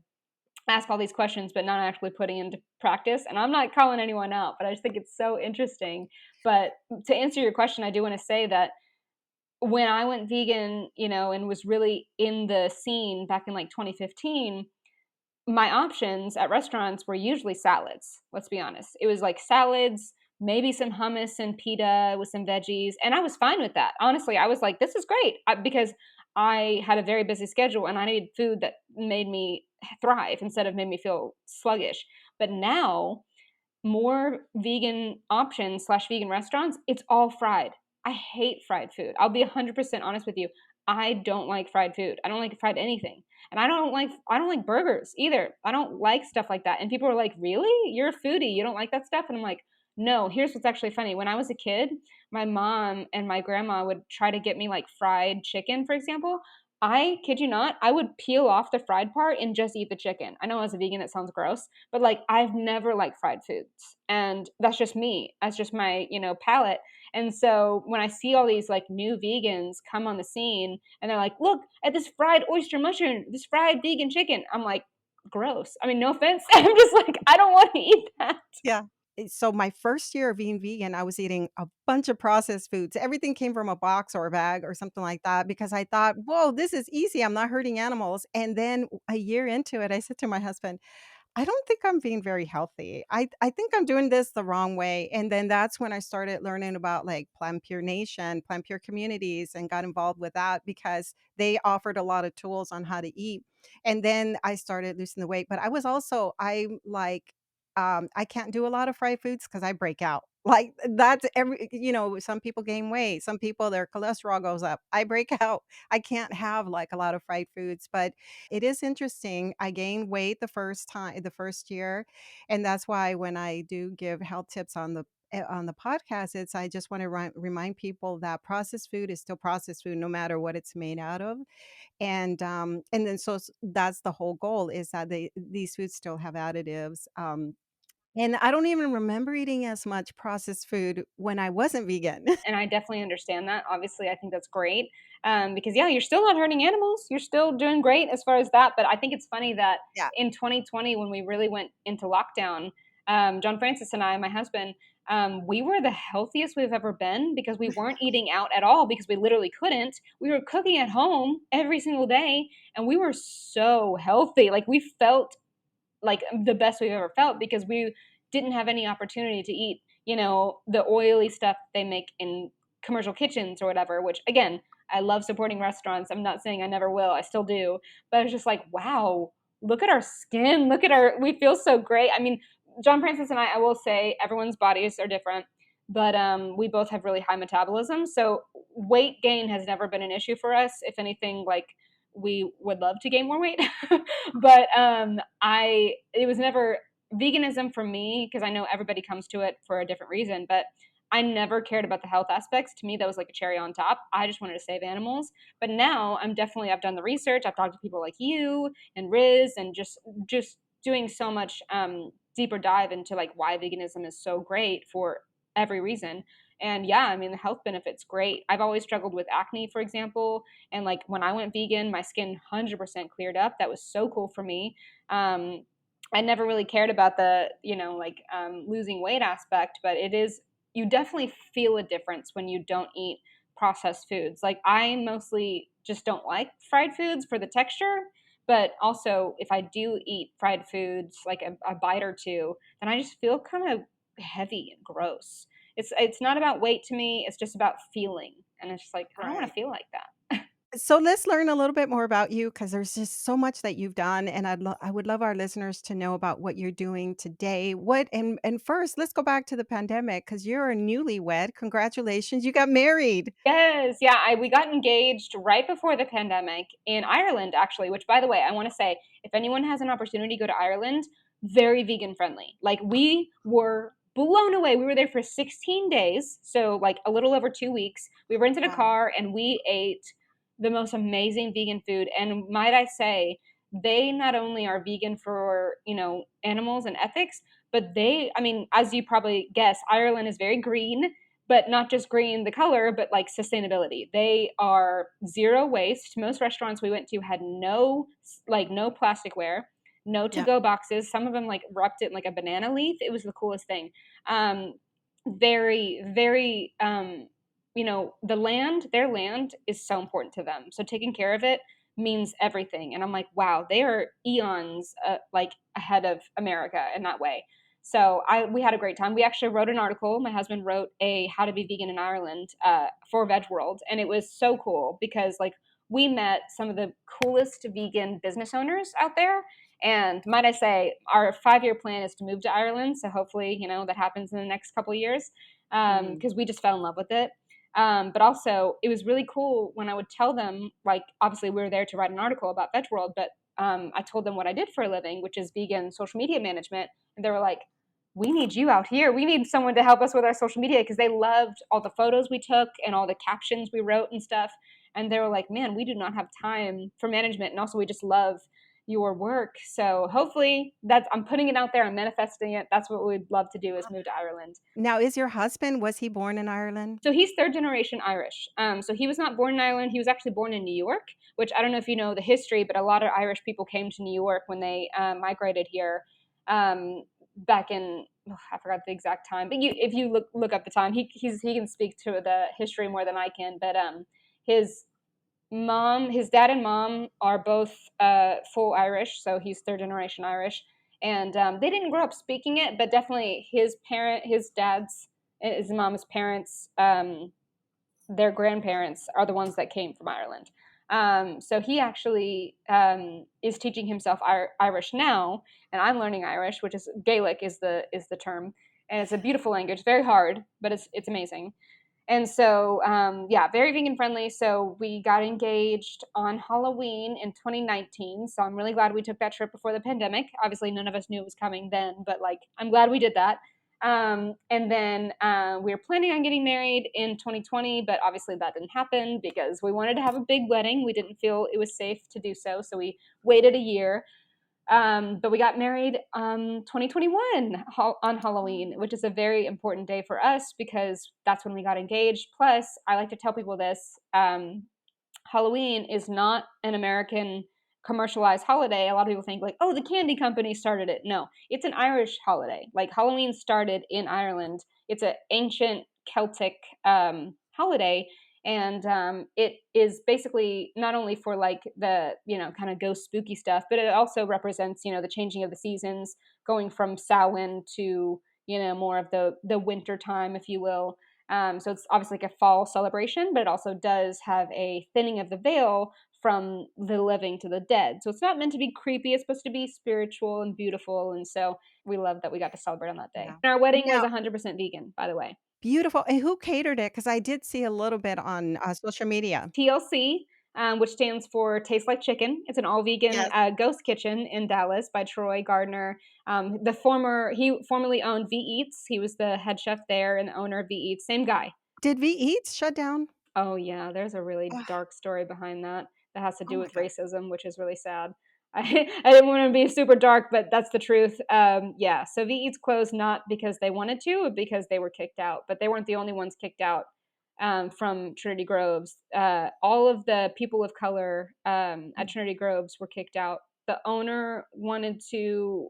ask all these questions, but not actually putting into practice. And I'm not calling anyone out, but I just think it's so interesting. But to answer your question, I do want to say that when I went vegan, and was really in the scene back in like 2015, my options at restaurants were usually salads. Let's be honest. It was like salads, maybe some hummus and pita with some veggies. And I was fine with that. Honestly, I was like, this is great because I had a very busy schedule and I needed food that made me thrive instead of made me feel sluggish. But now more vegan options slash vegan restaurants, it's all fried. I hate fried food. I'll be 100% honest with you. I don't like fried food. I don't like fried anything. And I don't like burgers either. I don't like stuff like that. And people are like, "Really? You're a foodie. You don't like that stuff?" And I'm like, "No, here's what's actually funny. When I was a kid, my mom and my grandma would try to get me like fried chicken, for example. I kid you not, I would peel off the fried part and just eat the chicken. I know as a vegan it sounds gross, but like I've never liked fried foods. And that's just me. That's just my, palate. And so when I see all these like new vegans come on the scene and they're like, look at this fried oyster mushroom, this fried vegan chicken. I'm like, gross. I mean, no offense. I'm just like, I don't want to eat that. Yeah. So my first year of being vegan, I was eating a bunch of processed foods. Everything came from a box or a bag or something like that because I thought, whoa, this is easy. I'm not hurting animals. And then a year into it, I said to my husband, I don't think I'm being very healthy. I think I'm doing this the wrong way. And then that's when I started learning about like Plant Pure Nation, Plant Pure communities, and got involved with that because they offered a lot of tools on how to eat. And then I started losing the weight. But I'm like, I can't do a lot of fried foods because I break out. Like that's some people gain weight, some people their cholesterol goes up. I break out. I can't have like a lot of fried foods, but it is interesting. I gained weight the first year, and that's why when I do give health tips on the podcast, it's I just want to remind people that processed food is still processed food, no matter what it's made out of, and then that's the whole goal is that these foods still have additives. And I don't even remember eating as much processed food when I wasn't vegan. And I definitely understand that. Obviously, I think that's great because yeah, you're still not hurting animals. You're still doing great as far as that. But I think it's funny that Yeah. in 2020, when we really went into lockdown, John Francis and I, my husband, we were the healthiest we've ever been because we weren't eating out at all because we literally couldn't. We were cooking at home every single day, and we were so healthy. Like we felt like the best we've ever felt because we didn't have any opportunity to eat, the oily stuff they make in commercial kitchens or whatever, which again, I love supporting restaurants. I'm not saying I never will. I still do. But I was just like, wow, look at our skin. We feel so great. I mean, John Francis and I will say everyone's bodies are different, but we both have really high metabolism. So weight gain has never been an issue for us. If anything, like we would love to gain more weight. But I it was never veganism for me, because I know everybody comes to it for a different reason, but I never cared about the health aspects. To me, that was like a cherry on top. I just wanted to save animals. But now I've done the research. I've talked to people like you and Riz, and just doing so much deeper dive into like why veganism is so great for every reason. And yeah, I mean, the health benefits great. I've always struggled with acne, for example, and like when I went vegan, my skin 100% cleared up. That was so cool for me. um, I never really cared about the, losing weight aspect, but it is, you definitely feel a difference when you don't eat processed foods. Like, I mostly just don't like fried foods for the texture, but also if I do eat fried foods, like a bite or two, then I just feel kind of heavy and gross. It's not about weight to me, it's just about feeling. And it's just like, I don't want to Right. feel like that. So let's learn a little bit more about you because there's just so much that you've done, and I would love our listeners to know about what you're doing today. What and first, let's go back to the pandemic because you're a newlywed. Congratulations, you got married. Yes, yeah, we got engaged right before the pandemic in Ireland, actually, which, by the way, I want to say, if anyone has an opportunity to go to Ireland, very vegan friendly. Like, we were blown away. We were there for 16 days, so like a little over 2 weeks. We rented a Wow. car and we ate the most amazing vegan food. And might I say, they not only are vegan for, animals and ethics, but I mean, as you probably guess, Ireland is very green, but not just green the color, but like sustainability. They are zero waste. Most restaurants we went to had no plasticware, no to Yeah. go boxes. Some of them like wrapped it in like a banana leaf. It was the coolest thing. Very very their land is so important to them, so taking care of it means everything. And I'm like, wow, they are eons like ahead of America in that way. So we had a great time. We actually wrote an article. My husband wrote a how to be vegan in Ireland for Veg World, and it was so cool because like we met some of the coolest vegan business owners out there. And might I say, our 5 year plan is to move to Ireland. So hopefully, that happens in the next couple of years, Mm. because we just fell in love with it. But also, it was really cool when I would tell them, like, obviously, we were there to write an article about Veg World, but I told them what I did for a living, which is vegan social media management. And they were like, we need you out here. We need someone to help us with our social media, because they loved all the photos we took and all the captions we wrote and stuff. And they were like, man, we do not have time for management. And also, we just love your work. So hopefully I'm putting it out there. I'm manifesting it. That's what we'd love to do, is move to Ireland. Now, is your husband, was he born in Ireland? So he's third generation Irish. So he was not born in Ireland. He was actually born in New York, which I don't know if you know the history, but a lot of Irish people came to New York when they migrated here back in, I forgot the exact time. But if you look up the time, he can speak to the history more than I can. But his his dad and mom are both full Irish, so he's third generation Irish, and they didn't grow up speaking it, but definitely his mom's parents, their grandparents are the ones that came from Ireland. So he actually is teaching himself Irish now, and I'm learning Irish, which is Gaelic is the term, and it's a beautiful language, very hard, but it's amazing. And so, yeah, very vegan friendly. So we got engaged on Halloween in 2019. So I'm really glad we took that trip before the pandemic. Obviously, none of us knew it was coming then, but like, I'm glad we did that. And then we were planning on getting married in 2020, but obviously that didn't happen because we wanted to have a big wedding. We didn't feel it was safe to do so. So we waited a year. But we got married 2021 on Halloween, which is a very important day for us because that's when we got engaged. Plus, I like to tell people this: Halloween is not an American commercialized holiday. A lot of people think like, oh, the candy company started it. No, it's an Irish holiday. Like, Halloween started in Ireland. It's an ancient Celtic holiday, and it is basically not only for like the kind of ghost spooky stuff, but it also represents the changing of the seasons, going from Samhain to more of the winter time, if you will. So it's obviously like a fall celebration, but it also does have a thinning of the veil from the living to the dead. So it's not meant to be creepy. It's supposed to be spiritual and beautiful. And so we love that we got to celebrate on that day. Yeah. And our wedding was Now, 100% vegan, by the way. beautiful. And who catered it? Because I did see a little bit on social media. TLC. which stands for Taste Like Chicken. It's an all vegan Yes. ghost kitchen in Dallas by Troy Gardner. He formerly owned V Eats. He was the head chef there and the owner of V Eats. Same guy. Did V Eats shut down? Oh, yeah, there's a really Ugh, dark story behind that, that has to oh do my with god. racism, which is really sad. I didn't wanna be super dark, but that's the truth. Yeah, so V Eats closed not because they wanted to, but because they were kicked out, but they weren't the only ones kicked out, from Trinity Groves. All of the people of color, at Trinity Groves were kicked out. The owner wanted to,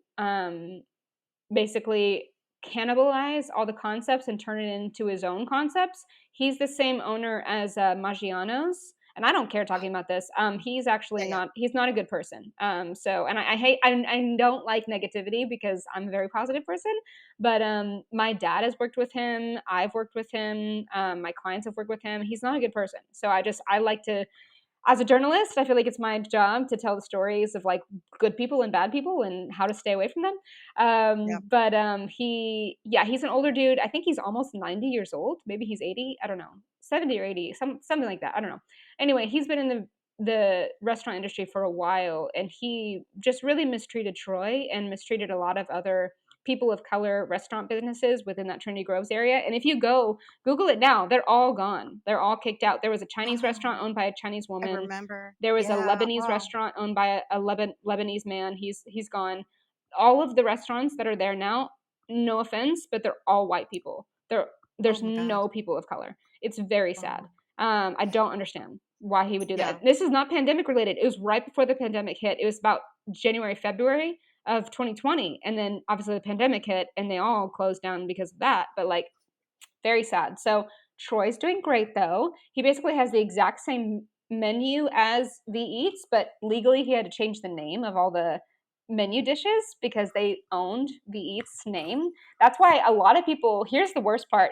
basically cannibalize all the concepts and turn it into his own concepts. He's the same owner as Maggiano's, and I don't care talking about this. He's actually Yeah, yeah. he's not a good person. So, and I hate I don't like negativity because I'm a very positive person. But my dad has worked with him. I've worked with him. My clients have worked with him. He's not a good person. So I like to, as a journalist, I feel like it's my job to tell the stories of like good people and bad people and how to stay away from them. Yeah. He's an older dude. I think he's almost 90 years old. Maybe he's 80. I don't know, 70 or 80, something like that. I don't know. Anyway, he's been in the restaurant industry for a while, and he just really mistreated Troy and mistreated a lot of other people of color restaurant businesses within that Trinity Groves area. And if you go Google it now. They're all gone. They're all kicked out. There was a Chinese restaurant Oh, owned by a Chinese I woman. remember. There was a Yeah, Lebanese wow. restaurant owned by a Lebanese man. He's gone. All of the restaurants that are there now, no offense, but they're all white people. Oh There's my god. no people of color. It's very sad. Oh, I don't understand why he would do yeah. that. This is not pandemic related. It was right before the pandemic hit. It was about January, February of 2020, and then obviously the pandemic hit, and they all closed down because of that. But like, very sad. So Troy's doing great though. He basically has the exact same menu as V Eats, but legally he had to change the name of all the menu dishes because they owned V Eats name. That's why a lot of people, here's the worst part.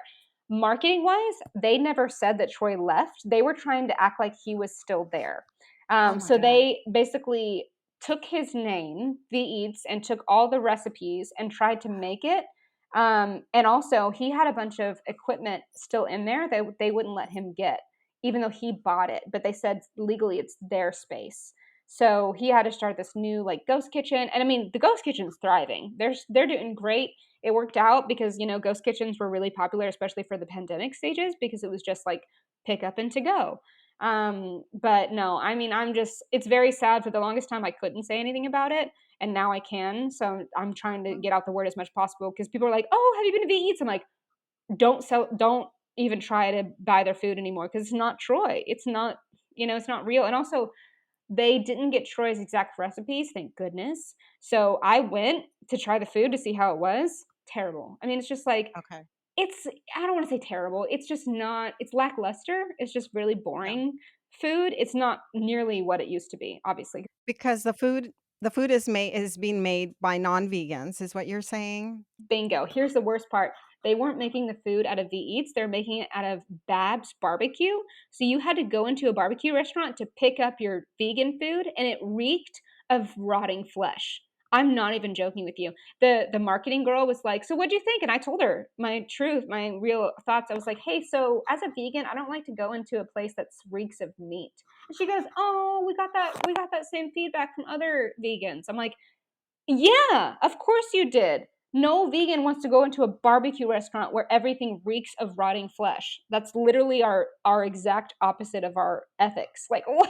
Marketing wise, they never said that Troy left. They were trying to act like he was still there. Oh my So god. they basically took his name, V Eats, and took all the recipes and tried to make it, and also, he had a bunch of equipment still in there that they wouldn't let him get, even though he bought it. But they said legally it's their space. So he had to start this new like ghost kitchen. And I mean, the ghost kitchen's thriving. They're doing great. It worked out because ghost kitchens were really popular, especially for the pandemic stages, because it was just like pick up and to go. But no, I mean, it's very sad. For the longest time, I couldn't say anything about it, and now I can. So I'm trying to get out the word as much as possible because people are like, "Oh, have you been to V Eats?" I'm like, don't even try to buy their food anymore because it's not Troy. It's not, it's not real. And also, they didn't get Troy's exact recipes, thank goodness. So I went to try the food to see how it was. Terrible. I mean, it's just like Okay. it's I don't want to say terrible. It's just not. It's lackluster. It's just really Yeah. boring food. It's not nearly what it used to be, obviously. Because the food is being made by non-vegans, is what you're saying? Bingo. Here's the worst part. They weren't making the food out of V Eats, they're making it out of Bab's Barbecue. So you had to go into a barbecue restaurant to pick up your vegan food, and it reeked of rotting flesh. I'm not even joking with you. The marketing girl was like, "So what'd you think?" And I told her my truth, my real thoughts. I was like, "Hey, so as a vegan, I don't like to go into a place that reeks of meat." And she goes, "Oh, we got that same feedback from other vegans." I'm like, yeah, of course you did. No vegan wants to go into a barbecue restaurant where everything reeks of rotting flesh. That's literally our exact opposite of our ethics. Like what?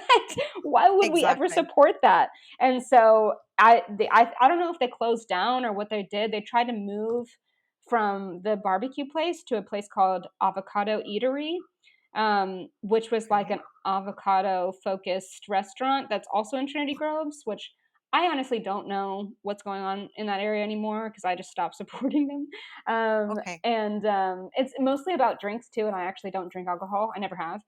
Why would we ever Exactly. support that? And so I don't know if they closed down or what they did. They tried to move from the barbecue place to a place called Avocado Eatery, which was like Okay. an avocado focused restaurant that's also in Trinity Groves, which I honestly don't know what's going on in that area anymore because I just stopped supporting them. Okay. And It's mostly about drinks too, and I actually don't drink alcohol. I never have.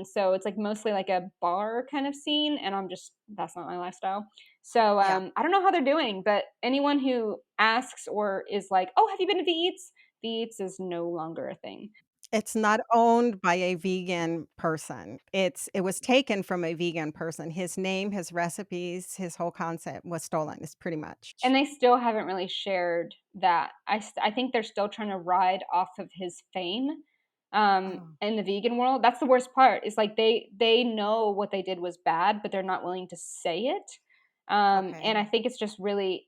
So it's like mostly like a bar kind of scene, and that's not my lifestyle. So Yeah. I don't know how they're doing, but anyone who asks or is like, "Oh, have you been to V Eats?" V Eats is no longer a thing. It's not owned by a vegan person. It was taken from a vegan person. His name, his recipes, his whole concept was stolen, is pretty much. And they still haven't really shared that. I think they're still trying to ride off of his fame. Oh, in the vegan world. That's the worst part. It's like they know what they did was bad, but they're not willing to say it. And okay. I think it's really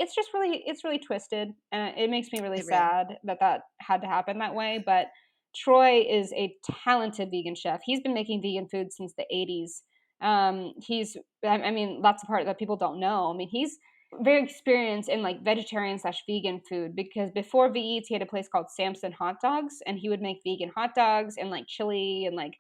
twisted, and it makes me really It really. sad that that had to happen that way. But Troy is a talented vegan chef. He's been making vegan food since the 80s. I mean, that's the part that people don't know. I mean, he's very experienced in like vegetarian slash vegan food because before V Eats, he had a place called Samson Hot Dogs, and he would make vegan hot dogs and like chili and like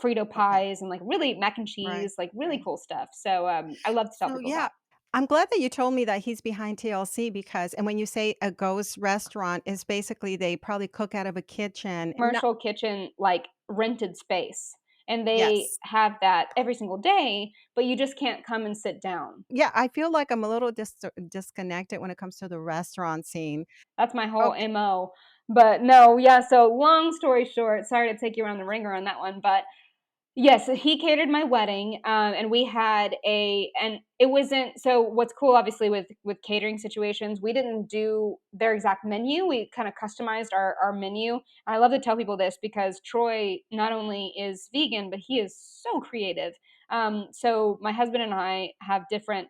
Frito Okay. pies and like really mac and Right. cheese, like really Right. cool stuff. So I love to tell So, people yeah, that. I'm glad that you told me that he's behind TLC because and when you say a ghost restaurant, is basically they probably cook out of a kitchen. No. Commercial kitchen, like rented space. And they Yes. have that every single day, but you just can't come and sit down. Yeah, I feel like I'm a little disconnected when it comes to the restaurant scene. That's my whole Okay. MO. But no, yeah, so long story short, sorry to take you around the ringer on that one, but yes, so he catered my wedding, and we had and it wasn't. So what's cool, obviously, with catering situations, we didn't do their exact menu. We kind of customized our menu. And I love to tell people this because Troy not only is vegan, but he is so creative. So my husband and I have different,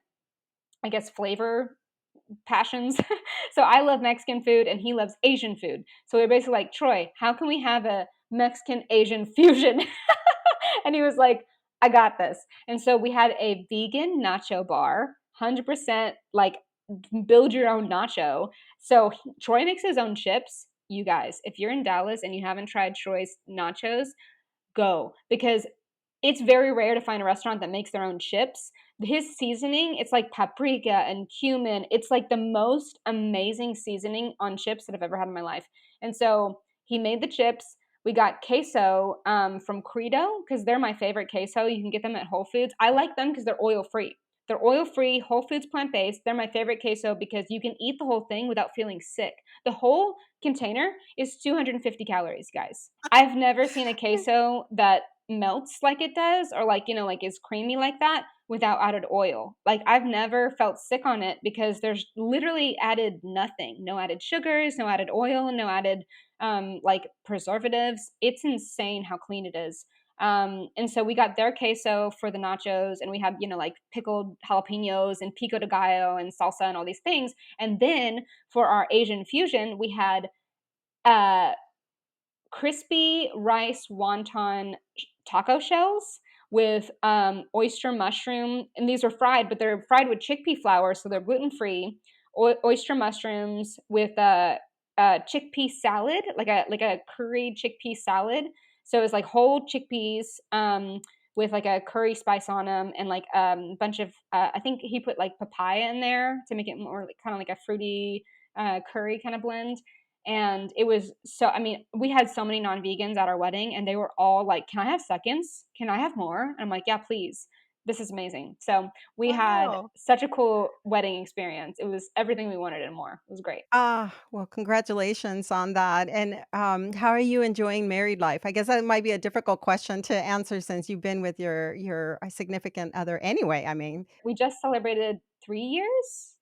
I guess, flavor passions. So I love Mexican food and he loves Asian food. So we're basically like, Troy, how can we have a Mexican Asian fusion? And he was like, I got this. And so we had a vegan nacho bar, 100% like build your own nacho. So Troy makes his own chips. You guys, if you're in Dallas and you haven't tried Troy's nachos, go because it's very rare to find a restaurant that makes their own chips. His seasoning, it's like paprika and cumin. It's like the most amazing seasoning on chips that I've ever had in my life. And so he made the chips. We got queso from Credo because they're my favorite queso. You can get them at Whole Foods. I like them because they're oil free. They're oil free, Whole Foods plant based. They're my favorite queso because you can eat the whole thing without feeling sick. The whole container is 250 calories, guys. I've never seen a queso that melts like it does or like like is creamy like that without added oil. Like I've never felt sick on it because there's literally added nothing. No added sugars, no added oil, no added like preservatives. It's insane how clean it is. And so we got their queso for the nachos, and we had like pickled jalapenos and pico de gallo and salsa and all these things. And then for our Asian fusion we had uh crispy rice wonton taco shells with oyster mushroom, and these are fried, but they're fried with chickpea flour, so they're gluten free. Oyster mushrooms with a chickpea salad, like a curry chickpea salad. So it's like whole chickpeas with like a curry spice on them, and like a bunch of I think he put like papaya in there to make it more like, kind of like a fruity curry kind of blend. And it was so, I mean, we had so many non-vegans at our wedding and they were all like, can I have seconds? Can I have more? And I'm like, yeah, please. This is amazing. So we had Wow. such a cool wedding experience. It was everything we wanted and more. It was great. Ah, well, congratulations on that. And how are you enjoying married life? I guess that might be a difficult question to answer since you've been with your significant other anyway. I mean, We just celebrated 3 years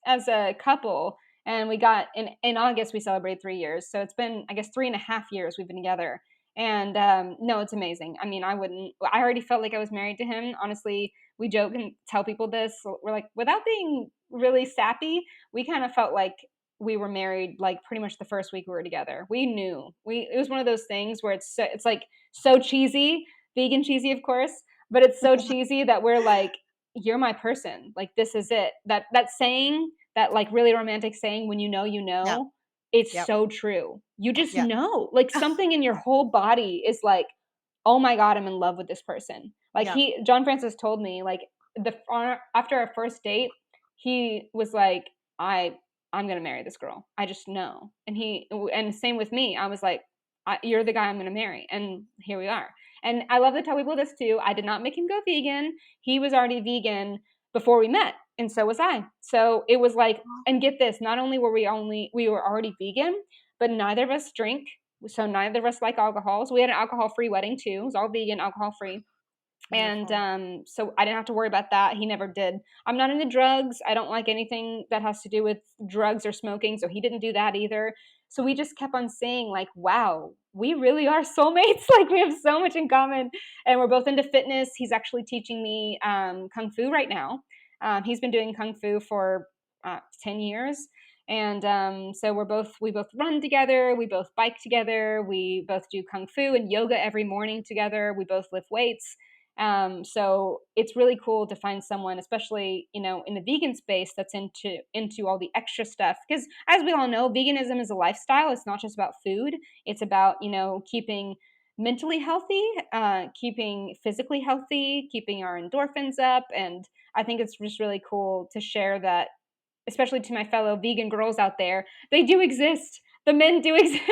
as a couple, and we got in August we celebrated 3 years. So it's been, I guess, 3.5 years we've been together. And no, it's amazing. I mean, I wouldn't. I already felt like I was married to him. Honestly, we joke and tell people this. We're like, without being really sappy, we kind of felt like we were married like pretty much the first week we were together. We knew. We It was one of those things where it's like so cheesy, vegan cheesy, of course, but it's so cheesy that we're like, you're my person. Like this is it. That saying, that like really romantic saying, when you yeah, know, it's yep, so true. You just yeah. know. Like something in your whole body is like, oh my god, I'm in love with this person. Like Yep. John Francis told me like after our first date, he was like, I'm gonna marry this girl. I just know. And same with me. I was like, you're the guy I'm gonna marry, and here we are. And I love to tell people this too. I did not make him go vegan. He was already vegan before we met, and so was I. So it was like, and get this, not only we were already vegan, but neither of us drink. So neither of us like alcohol. So we had an alcohol-free wedding too. It was all vegan, alcohol-free. And Beautiful. so I didn't have to worry about that. He never did. I'm not into drugs. I don't like anything that has to do with drugs or smoking. So he didn't do that either. So we just kept on saying, like, wow, we really are soulmates. Like, we have so much in common. And we're both into fitness. He's actually teaching me Kung Fu right now. He's been doing Kung Fu for 10 years. And so we both run together. We both bike together. We both do Kung Fu and yoga every morning together. We both lift weights. So it's really cool to find someone, especially, you know, in the vegan space, that's into all the extra stuff. Because as we all know, veganism is a lifestyle. It's not just about food. It's about, you know, keeping mentally healthy, keeping physically healthy, keeping our endorphins up. And I think it's just really cool to share that, especially to my fellow vegan girls out there. They do exist. The men do exist.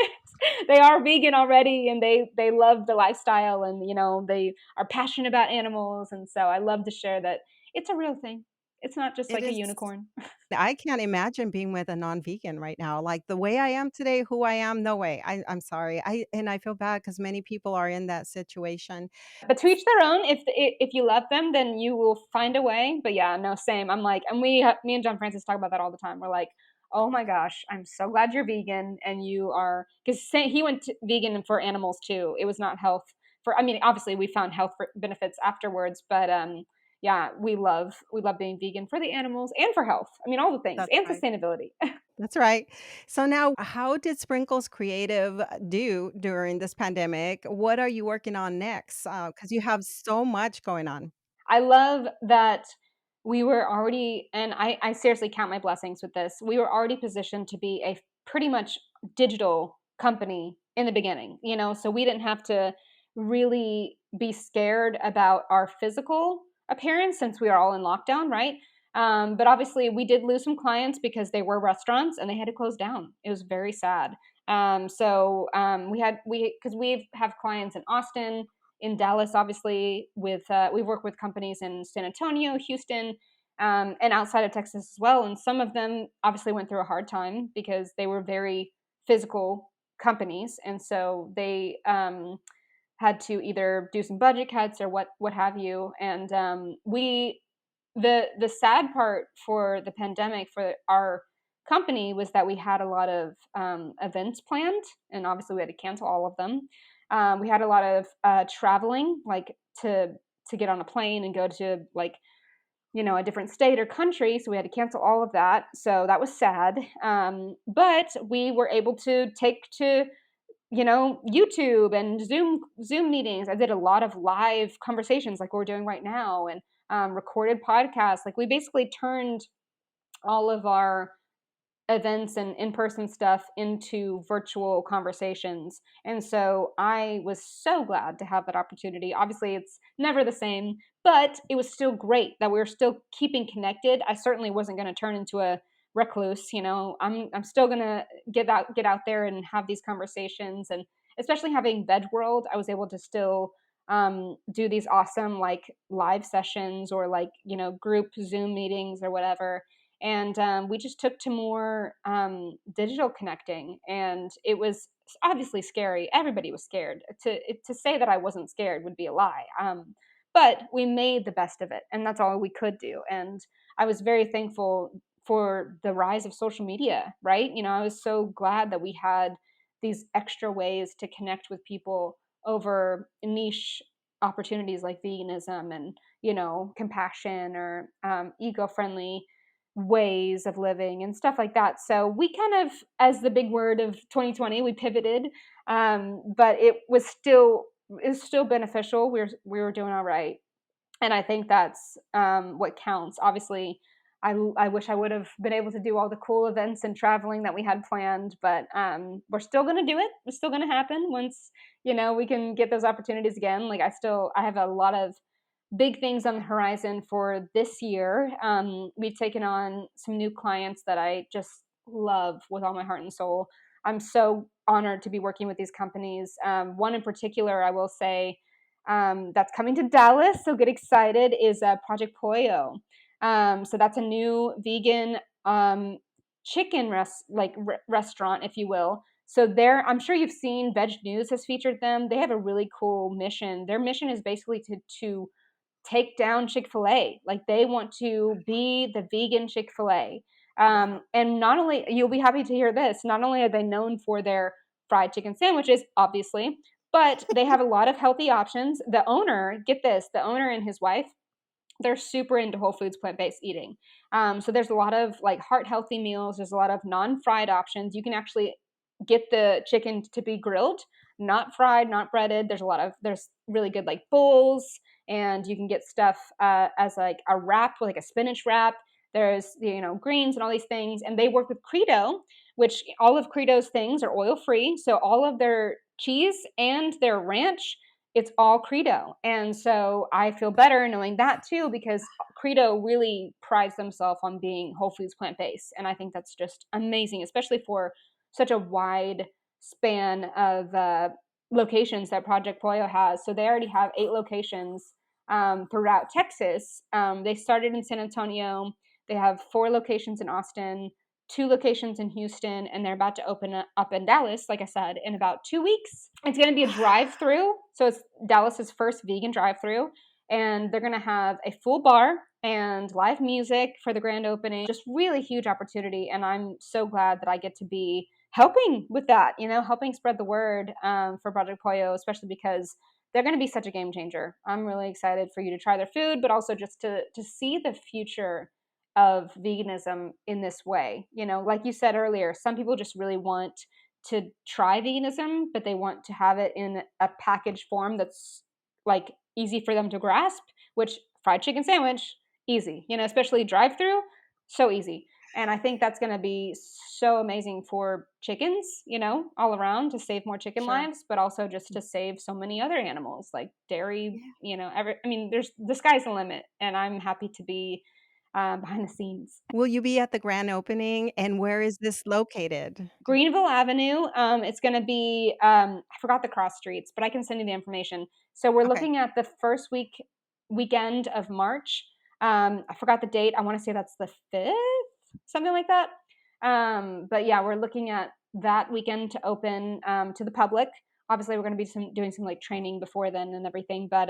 They are vegan already, and they love the lifestyle, and you know, they are passionate about animals. And so I love to share that it's a real thing. It's not just It like a is. unicorn. I can't imagine being with a non-vegan right now. Like the way I am today, who I am, no way. I'm sorry. I feel bad because many people are in that situation. But to each their own. If you love them, then you will find a way. But yeah, no, same. I'm like, and me and John Francis talk about that all the time. We're like, oh my gosh, I'm so glad you're vegan, and you are, because he went vegan for animals too. It was not health for. I mean, obviously we found health benefits afterwards, but yeah, we love being vegan for the animals and for health. I mean, all the things That's and right. sustainability. That's right. So now how did Sprinkles Creative do during this pandemic? What are you working on next? Because you have so much going on. I love that we were already, and I seriously count my blessings with this. We were already positioned to be a pretty much digital company in the beginning, you know, so we didn't have to really be scared about our physical appearance since we are all in lockdown, right? But obviously, we did lose some clients because they were restaurants and they had to close down. It was very sad. Because we have clients in Austin, in Dallas, obviously, with we've worked with companies in San Antonio, Houston, and outside of Texas as well. And some of them obviously went through a hard time because they were very physical companies, and so they had to either do some budget cuts or what have you. And the sad part for the pandemic for our company was that we had a lot of events planned, and obviously we had to cancel all of them. We had a lot of traveling, like to get on a plane and go to, like, you know, a different state or country, so we had to cancel all of that. So that was sad. But we were able to take to, you know, YouTube and Zoom meetings. I did a lot of live conversations like we're doing right now, and recorded podcasts. Like, we basically turned all of our events and in-person stuff into virtual conversations. And so I was so glad to have that opportunity. Obviously, it's never the same, but it was still great that we were still keeping connected. I certainly wasn't going to turn into a recluse, you know. I'm still going to get out there and have these conversations. And especially having Veg World, I was able to still do these awesome, like, live sessions, or, like, you know, group Zoom meetings or whatever. And we just took to more digital connecting, and it was obviously scary. Everybody was scared. To say that I wasn't scared would be a lie. But we made the best of it, and that's all we could do. And I was very thankful for the rise of social media, right? You know, I was so glad that we had these extra ways to connect with people over niche opportunities like veganism, and, you know, compassion, or eco-friendly ways of living and stuff like that. So we kind of, as the big word of 2020, we pivoted, but it was still beneficial. We were doing all right, and I think that's what counts. Obviously, I wish I would have been able to do all the cool events and traveling that we had planned, but we're still going to do it. It's still going to happen once, you know, we can get those opportunities again. Like, I have a lot of big things on the horizon for this year. We've taken on some new clients that I just love with all my heart and soul. I'm so honored to be working with these companies. One in particular, I will say, that's coming to Dallas, so get excited, is Project Pollo. So that's a new vegan chicken restaurant, if you will, So I'm sure you've seen Veg News has featured them. They have a really cool mission. Their mission is basically to take down Chick-fil-A. Like they want to be the vegan Chick-fil-A. And not only, you'll be happy to hear this, not only are they known for their fried chicken sandwiches, obviously, but they have a lot of healthy options. The owner, get this, the owner and his wife, they're super into whole foods, plant-based eating. So there's a lot of like heart healthy meals. There's a lot of non-fried options. You can actually get the chicken to be grilled, not fried, not breaded. There's really good like bowls, and you can get stuff as like a wrap, like a spinach wrap. There's greens and all these things, and they work with Credo, which all of Credo's things are oil free. So all of their cheese and their ranch, it's all Credo. And so I feel better knowing that too, because Credo really prides themselves on being whole foods plant based. And I think that's just amazing, especially for such a wide span of locations that Project Pollo has. So they already have 8 locations throughout Texas. They started in San Antonio. They have 4 locations in Austin, 2 locations in Houston, and they're about to open up in Dallas, like I said, in about 2 weeks. It's going to be a drive-through, so it's Dallas's first vegan drive-through, and they're going to have a full bar and live music for the grand opening. Just really huge opportunity, and I'm so glad that I get to be helping with that, helping spread the word for Project Pollo, especially because they're going to be such a game changer. I'm really excited for you to try their food, but also just to see the future of veganism in this way. Like you said earlier, some people just really want to try veganism, but they want to have it in a packaged form that's like easy for them to grasp, which fried chicken sandwich, easy, especially drive through, so easy. And I think that's going to be so amazing for chickens, all around, to save more chicken Sure. lives, but also just to save so many other animals like dairy, there's the sky's the limit, and I'm happy to be behind the scenes. Will you be at the grand opening, and where is this located? Greenville Avenue. It's going to be, I forgot the cross streets, but I can send you the information. So we're Okay. looking at the first weekend of March. I forgot the date. I want to say that's the 5th, something like that. But yeah, we're looking at that weekend to open to the public. Obviously, we're going to be doing some like training before then and everything. But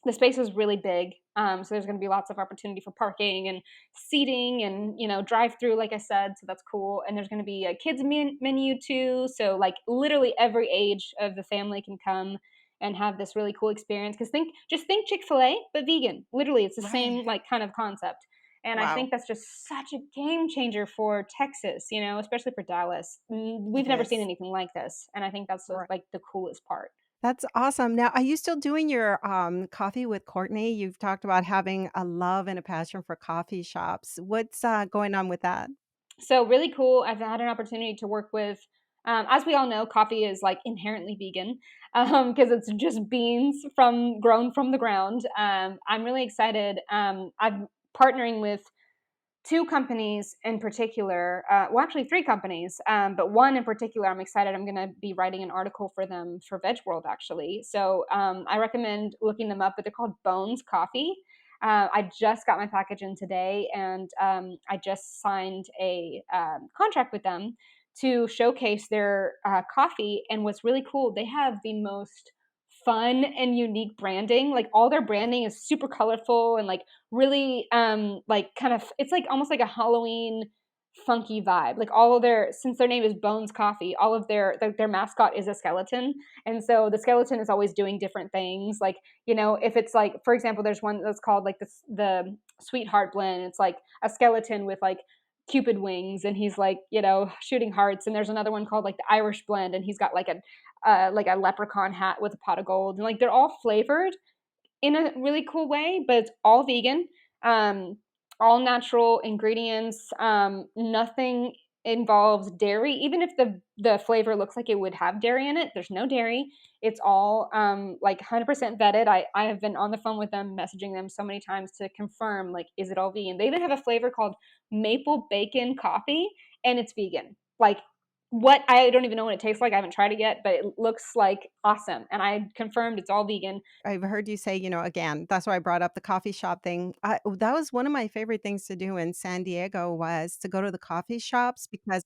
the space is really big, so there's going to be lots of opportunity for parking and seating and drive through, like I said, so that's cool. And there's going to be a kids menu too, so like literally every age of the family can come and have this really cool experience. Because just think Chick-fil-A but vegan. Literally, it's the Right. same like kind of concept. And I Wow. think that's just such a game changer for Texas, especially for Dallas. We've It never seen is. anything like this, and I think that's Right. like the coolest part. That's awesome. Now, are you still doing your, coffee with Courtney? You've talked about having a love and a passion for coffee shops. What's, going on with that? So really cool. I've had an opportunity to work with, as we all know, coffee is like inherently vegan because it's just beans grown from the ground. I'm really excited. I'm partnering with 2 companies in particular. Well, actually 3 companies, but one in particular, I'm excited. I'm going to be writing an article for them for Veg World, actually. So I recommend looking them up. But they're called Bones Coffee. I just got my package in today, and I just signed a contract with them to showcase their coffee. And what's really cool, they have the most fun and unique branding. Like all their branding is super colorful and like really like kind of, it's like almost like a Halloween funky vibe. Like all of their, since their name is Bones Coffee, all of their mascot is a skeleton. And so the skeleton is always doing different things. Like, if it's like, for example, there's one that's called like the Sweetheart Blend. It's like a skeleton with like Cupid wings, and he's like, shooting hearts. And there's another one called like the Irish Blend, and he's got like a leprechaun hat with a pot of gold. And like they're all flavored in a really cool way, but it's all vegan, um, all natural ingredients. Nothing involves dairy, even if the flavor looks like it would have dairy in it. There's no dairy. It's all like 100% vetted. I have been on the phone with them, messaging them so many times to confirm, like, is it all vegan? They even have a flavor called maple bacon coffee, and it's vegan. Like what I don't even know what it tastes like. I haven't tried it yet, but it looks like awesome. And I confirmed it's all vegan. I've heard you say, again, that's why I brought up the coffee shop thing. That was one of my favorite things to do in San Diego was to go to the coffee shops because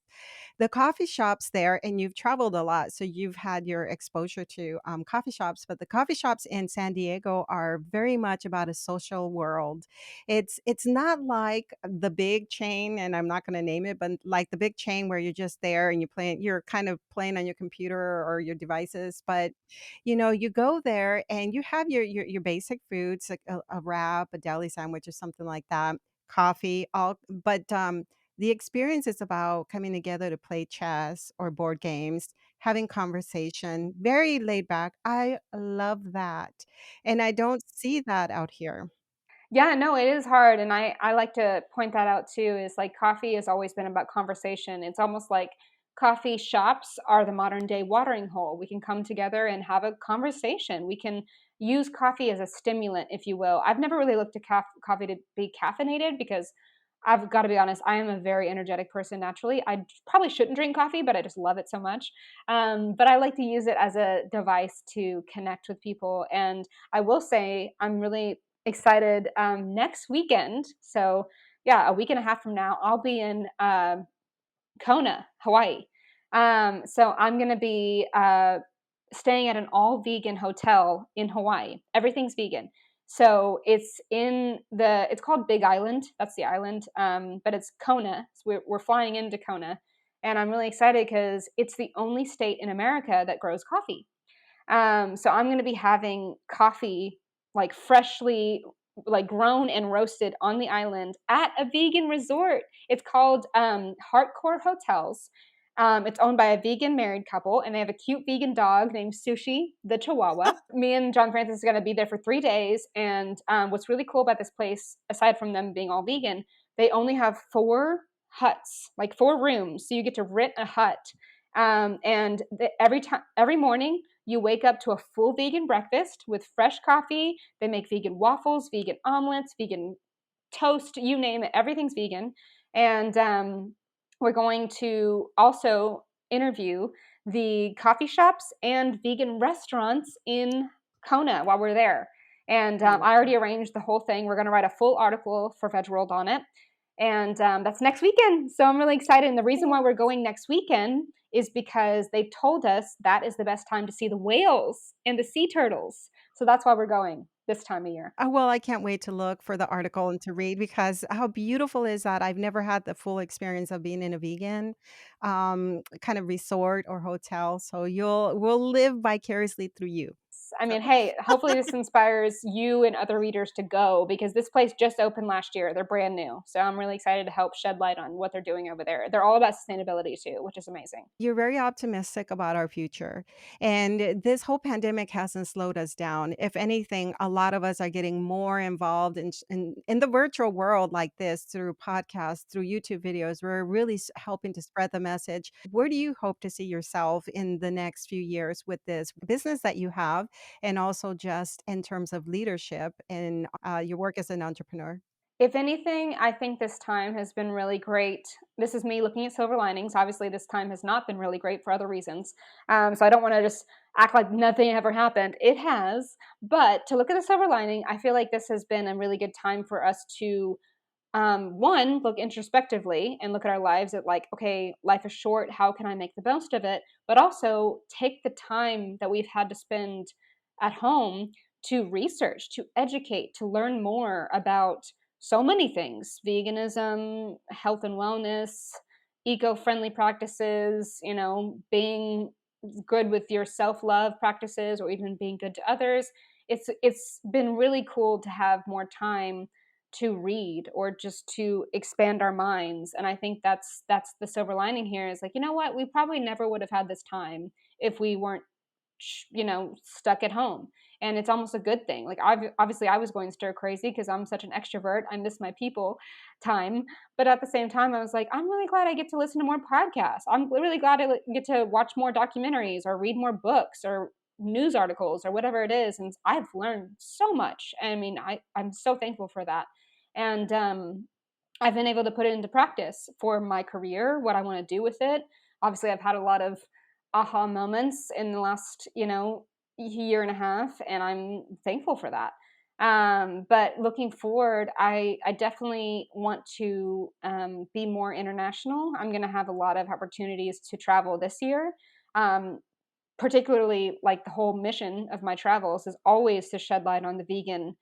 the coffee shops there, and you've traveled a lot, so you've had your exposure to coffee shops, but the coffee shops in San Diego are very much about a social world. It's not like the big chain, and I'm not going to name it, but like the big chain where you're just there and you're kind of playing on your computer or your devices. But you go there and you have your basic foods like a wrap, a deli sandwich, or something like that, coffee, all. But the experience is about coming together to play chess or board games, having conversation, very laid back. I love that, and I don't see that out here. Yeah, no, it is hard, and I like to point that out too, is, like, coffee has always been about conversation. It's almost like coffee shops are the modern day watering hole. We can come together and have a conversation. We can use coffee as a stimulant, if you will. I've never really looked at coffee to be caffeinated because I've gotta be honest, I am a very energetic person naturally. I probably shouldn't drink coffee, but I just love it so much. But I like to use it as a device to connect with people, and I will say I'm really excited next weekend. So, yeah, a week and a half from now, I'll be in Kona, Hawaii. So I'm going to be staying at an all vegan hotel in Hawaii. Everything's vegan. So it's called Big Island. That's the island. But it's Kona. So we're flying into Kona. And I'm really excited because it's the only state in America that grows coffee. So I'm going to be having coffee like freshly like grown and roasted on the island at a vegan resort. It's called Heartcore Hotels. It's owned by a vegan married couple, and they have a cute vegan dog named Sushi, the Chihuahua. Me and John Francis are going to be there for 3 days. And what's really cool about this place, aside from them being all vegan, they only have 4 huts, like 4 rooms. So you get to rent a hut. Every morning, you wake up to a full vegan breakfast with fresh coffee. They make vegan waffles, vegan omelets, vegan toast, you name it, everything's vegan. And we're going to also interview the coffee shops and vegan restaurants in Kona while we're there. And I already arranged the whole thing. We're going to write a full article for Veg World on it. And that's next weekend. So I'm really excited. And the reason why we're going next weekend is because they told us that is the best time to see the whales and the sea turtles. So that's why we're going this time of year. Oh, well, I can't wait to look for the article and to read because how beautiful is that? I've never had the full experience of being in a vegan, kind of resort or hotel, so we'll live vicariously through you. I So mean, hey, hopefully this inspires you and other readers to go because this place just opened last year. They're brand new. So I'm really excited to help shed light on what they're doing over there. They're all about sustainability too, which is amazing. you're very optimistic about our future, and this whole pandemic hasn't slowed us down. If anything, a lot of us are getting more involved in the virtual world like this through podcasts, through YouTube videos. We're really helping to spread the message. Where do you hope to see yourself in the next few years with this business that you have, and also just in terms of leadership and your work as an entrepreneur? If anything, I think this time has been really great. This is me looking at silver linings. Obviously, this time has not been really great for other reasons. So I don't want to just act like nothing ever happened. It has. But to look at the silver lining, I feel like this has been a really good time for us to one, look introspectively and look at our lives at like, okay, life is short. How can I make the most of it? But also take the time that we've had to spend at home to research, to educate, to learn more about so many things: veganism, health and wellness, eco friendly practices, being good with your self love practices, or even being good to others. It's been really cool to have more time to read or just to expand our minds. And I think that's the silver lining here, is like, you know what, we probably never would have had this time if we weren't stuck at home. And it's almost a good thing. Like, obviously I was going stir crazy because I'm such an extrovert. I miss my people time. But at the same time, I was like, I'm really glad I get to listen to more podcasts. I'm really glad I get to watch more documentaries or read more books or news articles or whatever it is. And I've learned so much. I mean, I'm so thankful for that. And I've been able to put it into practice for my career, what I want to do with it. Obviously, I've had a lot of aha moments in the last, year and a half, and I'm thankful for that. But looking forward, I definitely want to be more international. I'm going to have a lot of opportunities to travel this year. Um, Particularly, like, the whole mission of my travels is always to shed light on the vegan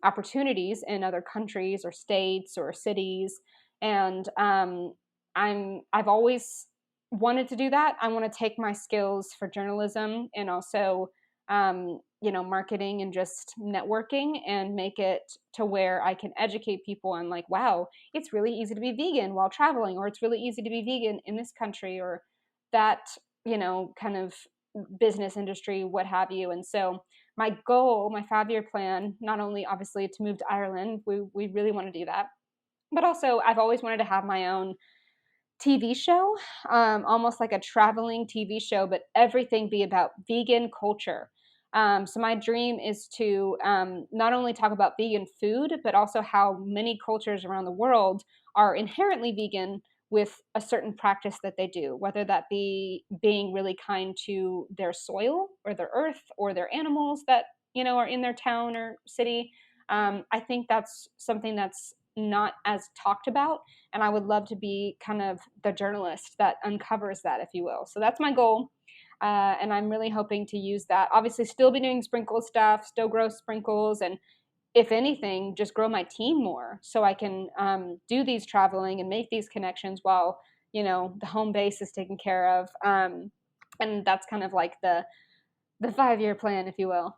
opportunities in other countries or states or cities. And I've always wanted to do that. I want to take my skills for journalism and also marketing and just networking and make it to where I can educate people on, like, wow, it's really easy to be vegan while traveling, or it's really easy to be vegan in this country, or that, kind of business industry, what have you. And so my goal, my 5-year plan, not only obviously to move to Ireland, we really want to do that, but also I've always wanted to have my own TV show, almost like a traveling TV show, but everything be about vegan culture. So my dream is to not only talk about vegan food, but also how many cultures around the world are inherently vegan with a certain practice that they do, whether that be being really kind to their soil or their earth or their animals that are in their town or city. I think that's something that's not as talked about, and I would love to be kind of the journalist that uncovers that, if you will. So that's my goal. And I'm really hoping to use that. Obviously, still be doing sprinkle stuff, still grow sprinkles, and if anything, just grow my team more so I can do these traveling and make these connections while the home base is taken care of. And that's kind of like the 5-year plan, if you will.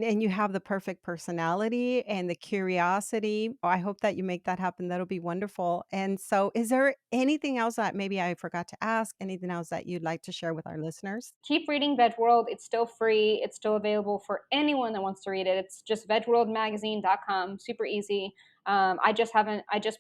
And you have the perfect personality and the curiosity. Oh, I hope that you make that happen. That'll be wonderful. And so, is there anything else that maybe I forgot to ask? Anything else that you'd like to share with our listeners? Keep reading Veg World. It's still free. It's still available for anyone that wants to read it. It's just vegworldmagazine.com. Super easy. I just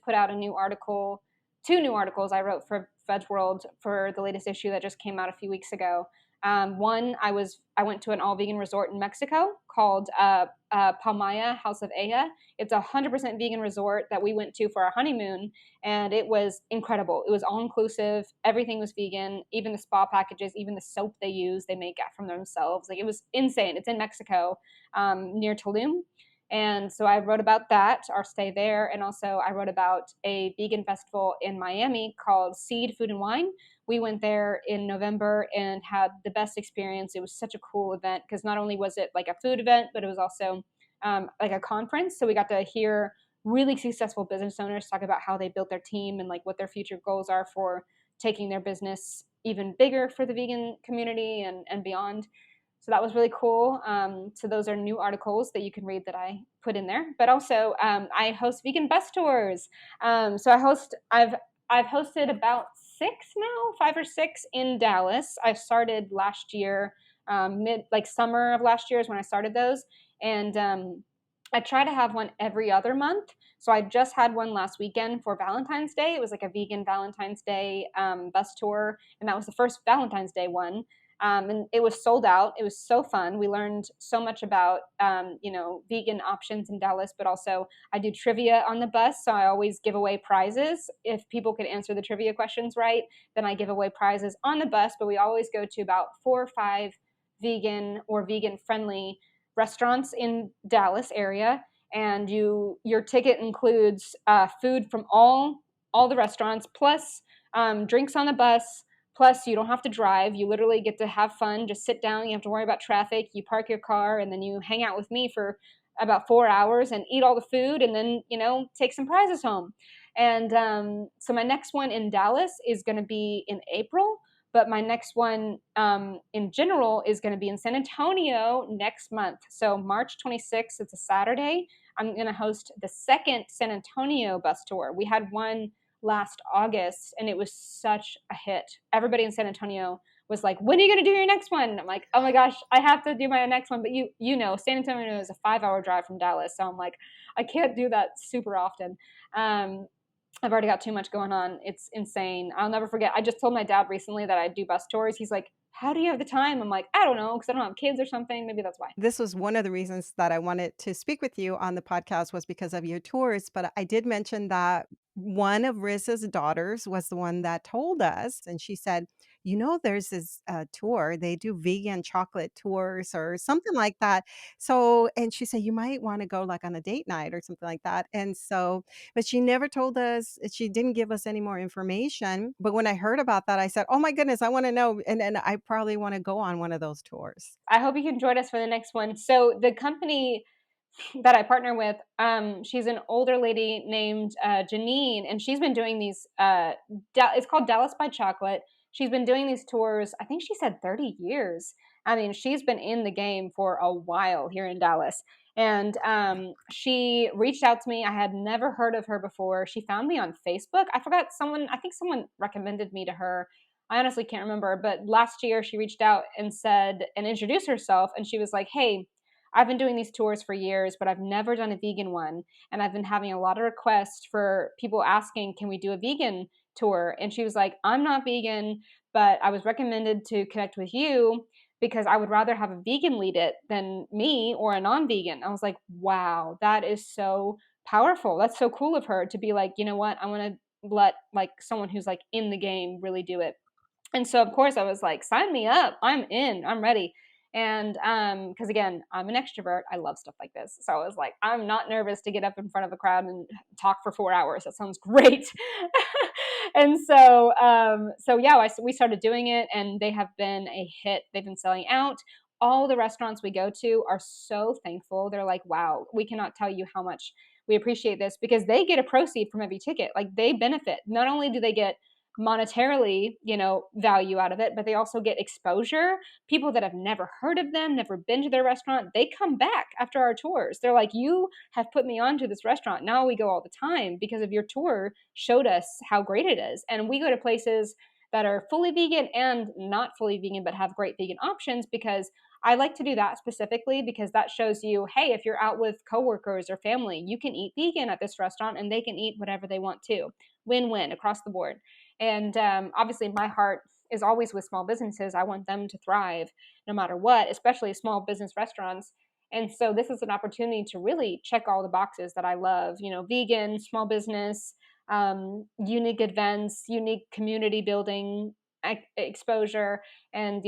put out a new article, two new articles I wrote for Veg World for the latest issue that just came out a few weeks ago. One, I went to an all vegan resort in Mexico called Palmaya House of Aya. It's 100% vegan resort that we went to for our honeymoon, and it was incredible. It was all inclusive. Everything was vegan, even the spa packages, even the soap they use, they make it from themselves. Like, it was insane. It's in Mexico, near Tulum. And so I wrote about that, our stay there, and also I wrote about a vegan festival in Miami called Seed Food and Wine. We went there in November and had the best experience. It was such a cool event because not only was it like a food event, but it was also like a conference. So we got to hear really successful business owners talk about how they built their team and like what their future goals are for taking their business even bigger for the vegan community and beyond. So that was really cool. So those are new articles that you can read that I put in there. But also, I host vegan bus tours. So I've hosted about six now, 5 or 6 in Dallas. I started last year, mid like summer of last year is when I started those, and I try to have one every other month. So I just had one last weekend for Valentine's Day. It was like a vegan Valentine's Day bus tour, and that was the first Valentine's Day one. And it was sold out. It was so fun. We learned so much about vegan options in Dallas, but also I do trivia on the bus, so I always give away prizes. If people could answer the trivia questions right, then I give away prizes on the bus. But we always go to about 4 or 5 vegan or vegan friendly restaurants in Dallas area, and your ticket includes food from all the restaurants, plus drinks on the bus. Plus, you don't have to drive. You literally get to have fun, just sit down. You have to worry about traffic. You park your car, and then you hang out with me for about 4 hours and eat all the food, and then take some prizes home. And so my next one in Dallas is going to be in April, but my next one in general is going to be in San Antonio next month. So March 26th, it's a Saturday. I'm going to host the second San Antonio bus tour. We had one last August and it was such a hit. Everybody in San Antonio was like, "When are you going to do your next one?" I'm like, "Oh my gosh, I have to do my next one." But San Antonio is a 5-hour drive from Dallas. So I'm like, I can't do that super often. I've already got too much going on. It's insane. I'll never forget. I just told my dad recently that I do bus tours. He's like, "How do you have the time?" I'm like, "I don't know, because I don't have kids or something. Maybe that's why." This was one of the reasons that I wanted to speak with you on the podcast was because of your tours, but I did mention that one of Riz's daughters was the one that told us, and she said, "You know, there's this, tour, they do vegan chocolate tours or something like that." So and she said, "You might wanna go, like, on a date night or something like that," and so but she never told us she didn't give us any more information, but when I heard about that, I said, "Oh my goodness, I wanna know," and I probably wanna go on one of those tours. I hope you can join us for the next one. So the company that I partner with, she's an older lady named Janine, and she's been doing these. It's called Dallas by Chocolate. She's been doing these tours. I think she said 30 years. I mean, she's been in the game for a while here in Dallas. And she reached out to me. I had never heard of her before. She found me on Facebook. I forgot someone. I think someone recommended me to her. I honestly can't remember. But last year, she reached out and said and introduced herself. And she was like, "Hey, I've been doing these tours for years, but I've never done a vegan one. And I've been having a lot of requests for people asking, can we do a vegan tour?" And she was like, "I'm not vegan, but I was recommended to connect with you because I would rather have a vegan lead it than me or a non vegan." I was like, wow, that is so powerful. That's so cool of her to be like, you know what? I want to let like someone who's like in the game really do it. And so of course I was like, sign me up. I'm in. I'm ready. And because again, I'm an extrovert. I love stuff like this. So I was like, I'm not nervous to get up in front of a crowd and talk for 4 hours. That sounds great. And so yeah, we started doing it, and they have been a hit. They've been selling out. All the restaurants we go to are so thankful. They're like, wow, we cannot tell you how much we appreciate this, because they get a proceed from every ticket. Like, they benefit. Not only do they get monetarily, value out of it, but they also get exposure. People that have never heard of them, never been to their restaurant, they come back after our tours. They're like, "You have put me onto this restaurant. Now we go all the time because of your tour showed us how great it is." And we go to places that are fully vegan and not fully vegan, but have great vegan options, because I like to do that specifically, because that shows you, hey, if you're out with coworkers or family, you can eat vegan at this restaurant and they can eat whatever they want to. Win win across the board. And obviously, my heart is always with small businesses. I want them to thrive no matter what, especially small business restaurants. And so, this is an opportunity to really check all the boxes that I love, vegan, small business, unique events, unique community building, exposure. And,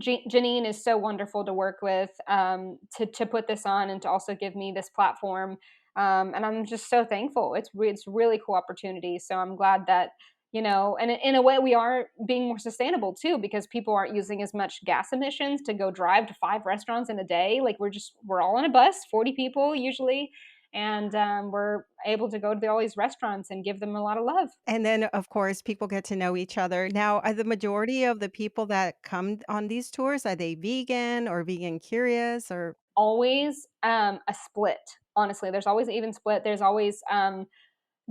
Janine is so wonderful to work with, to put this on and to also give me this platform. And I'm just so thankful. It's really cool opportunity. So I'm glad that, and in a way we are being more sustainable too, because people aren't using as much gas emissions to go drive to 5 restaurants in a day. Like, we're all on a bus, 40 people usually, and we're able to go to all these restaurants and give them a lot of love. And then, of course, people get to know each other. Now, are the majority of the people that come on these tours, are they vegan or vegan curious or Always a split. Honestly, there's always an even split. There's always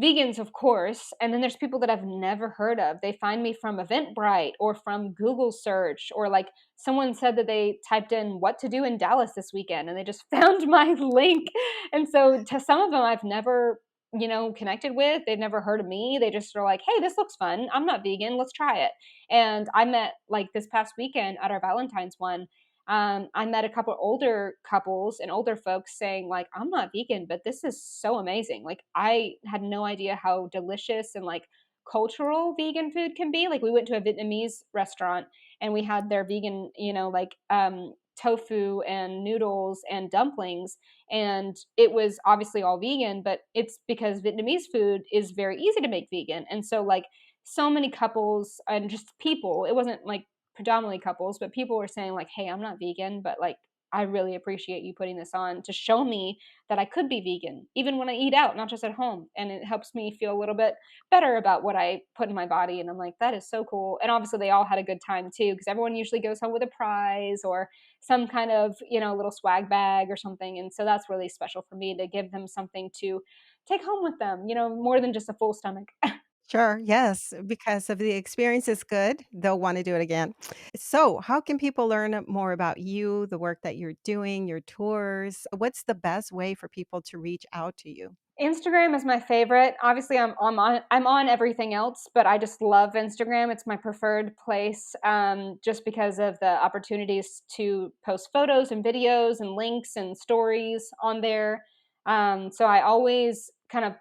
vegans, of course, and then there's people that I've never heard of. They find me from Eventbrite or from Google search, or like someone said that they typed in what to do in Dallas this weekend and they just found my link. And so to some of them I've never, connected with. They've never heard of me. They just are like, "Hey, this looks fun. I'm not vegan. Let's try it." And I met, like, this past weekend at our Valentine's one, I met a couple older couples and older folks saying, like, "I'm not vegan, but this is so amazing." Like, I had no idea how delicious and like cultural vegan food can be. Like, we went to a Vietnamese restaurant and we had their vegan, like tofu and noodles and dumplings. And it was obviously all vegan, but it's because Vietnamese food is very easy to make vegan. And so, like, so many couples and just people, it wasn't like predominantly couples, but people were saying like, "Hey, I'm not vegan, but like I really appreciate you putting this on to show me that I could be vegan even when I eat out, not just at home." And it helps me feel a little bit better about what I put in my body. And I'm like, that is so cool. And obviously they all had a good time too, because everyone usually goes home with a prize or some kind of, little swag bag or something. And so that's really special for me to give them something to take home with them, more than just a full stomach. Sure, yes, because if the experience is good, they'll wanna do it again. So, how can people learn more about you, the work that you're doing, your tours? What's the best way for people to reach out to you? Instagram is my favorite. Obviously, I'm on everything else, but I just love Instagram. It's my preferred place, just because of the opportunities to post photos and videos and links and stories on there. So I always kind of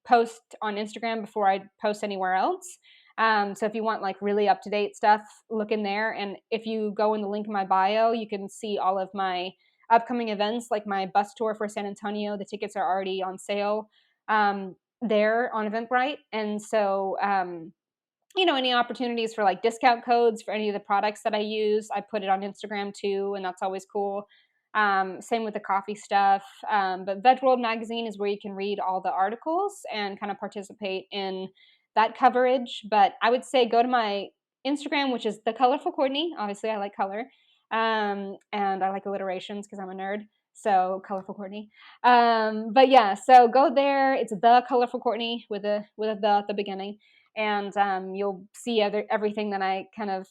post on Instagram before I post anywhere else. So if you want like really up to date stuff, look in there. And if you go in the link in my bio, you can see all of my upcoming events, like my bus tour for San Antonio. The tickets are already on sale there on Eventbrite. And so, any opportunities for like discount codes for any of the products that I use, I put it on Instagram too, and that's always cool. Same with the coffee stuff. But Veg World magazine is where you can read all the articles and kind of participate in that coverage. But I would say go to my Instagram, which is the Colorful Courtney. Obviously, I like color, and I like alliterations because I'm a nerd. So Colorful Courtney. But yeah, so go there. It's the Colorful Courtney with a the at the beginning, and you'll see everything that I kind of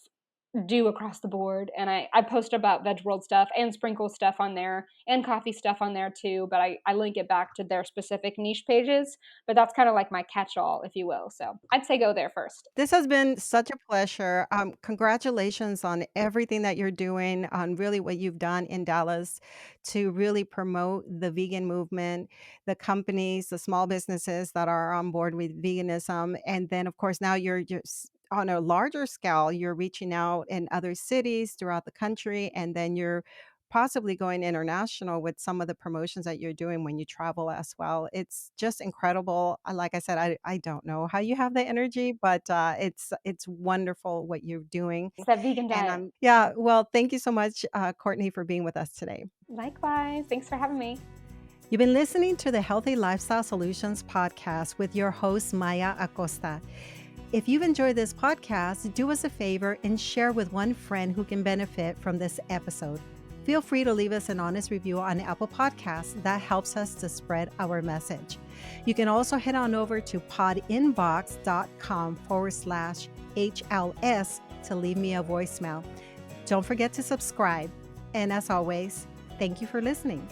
do across the board. And I post about Veg World stuff and sprinkle stuff on there and coffee stuff on there too. But I link it back to their specific niche pages. But that's kind of like my catch all, if you will. So I'd say go there first. This has been such a pleasure. Congratulations on everything that you're doing, on really what you've done in Dallas to really promote the vegan movement, the companies, the small businesses that are on board with veganism. And then, of course, now you're just on a larger scale, you're reaching out in other cities throughout the country, and then you're possibly going international with some of the promotions that you're doing when you travel as well. It's just incredible. Like I said, I don't know how you have the energy, but it's wonderful what you're doing. It's that vegan And diet. yeah, well, thank you so much, Courtney, for being with us today. Likewise. Thanks for having me. You've been listening to the Healthy Lifestyle Solutions podcast with your host, Maya Acosta. If you've enjoyed this podcast, do us a favor and share with one friend who can benefit from this episode. Feel free to leave us an honest review on Apple Podcasts. That helps us to spread our message. You can also head on over to podinbox.com/HLS to leave me a voicemail. Don't forget to subscribe. And as always, thank you for listening.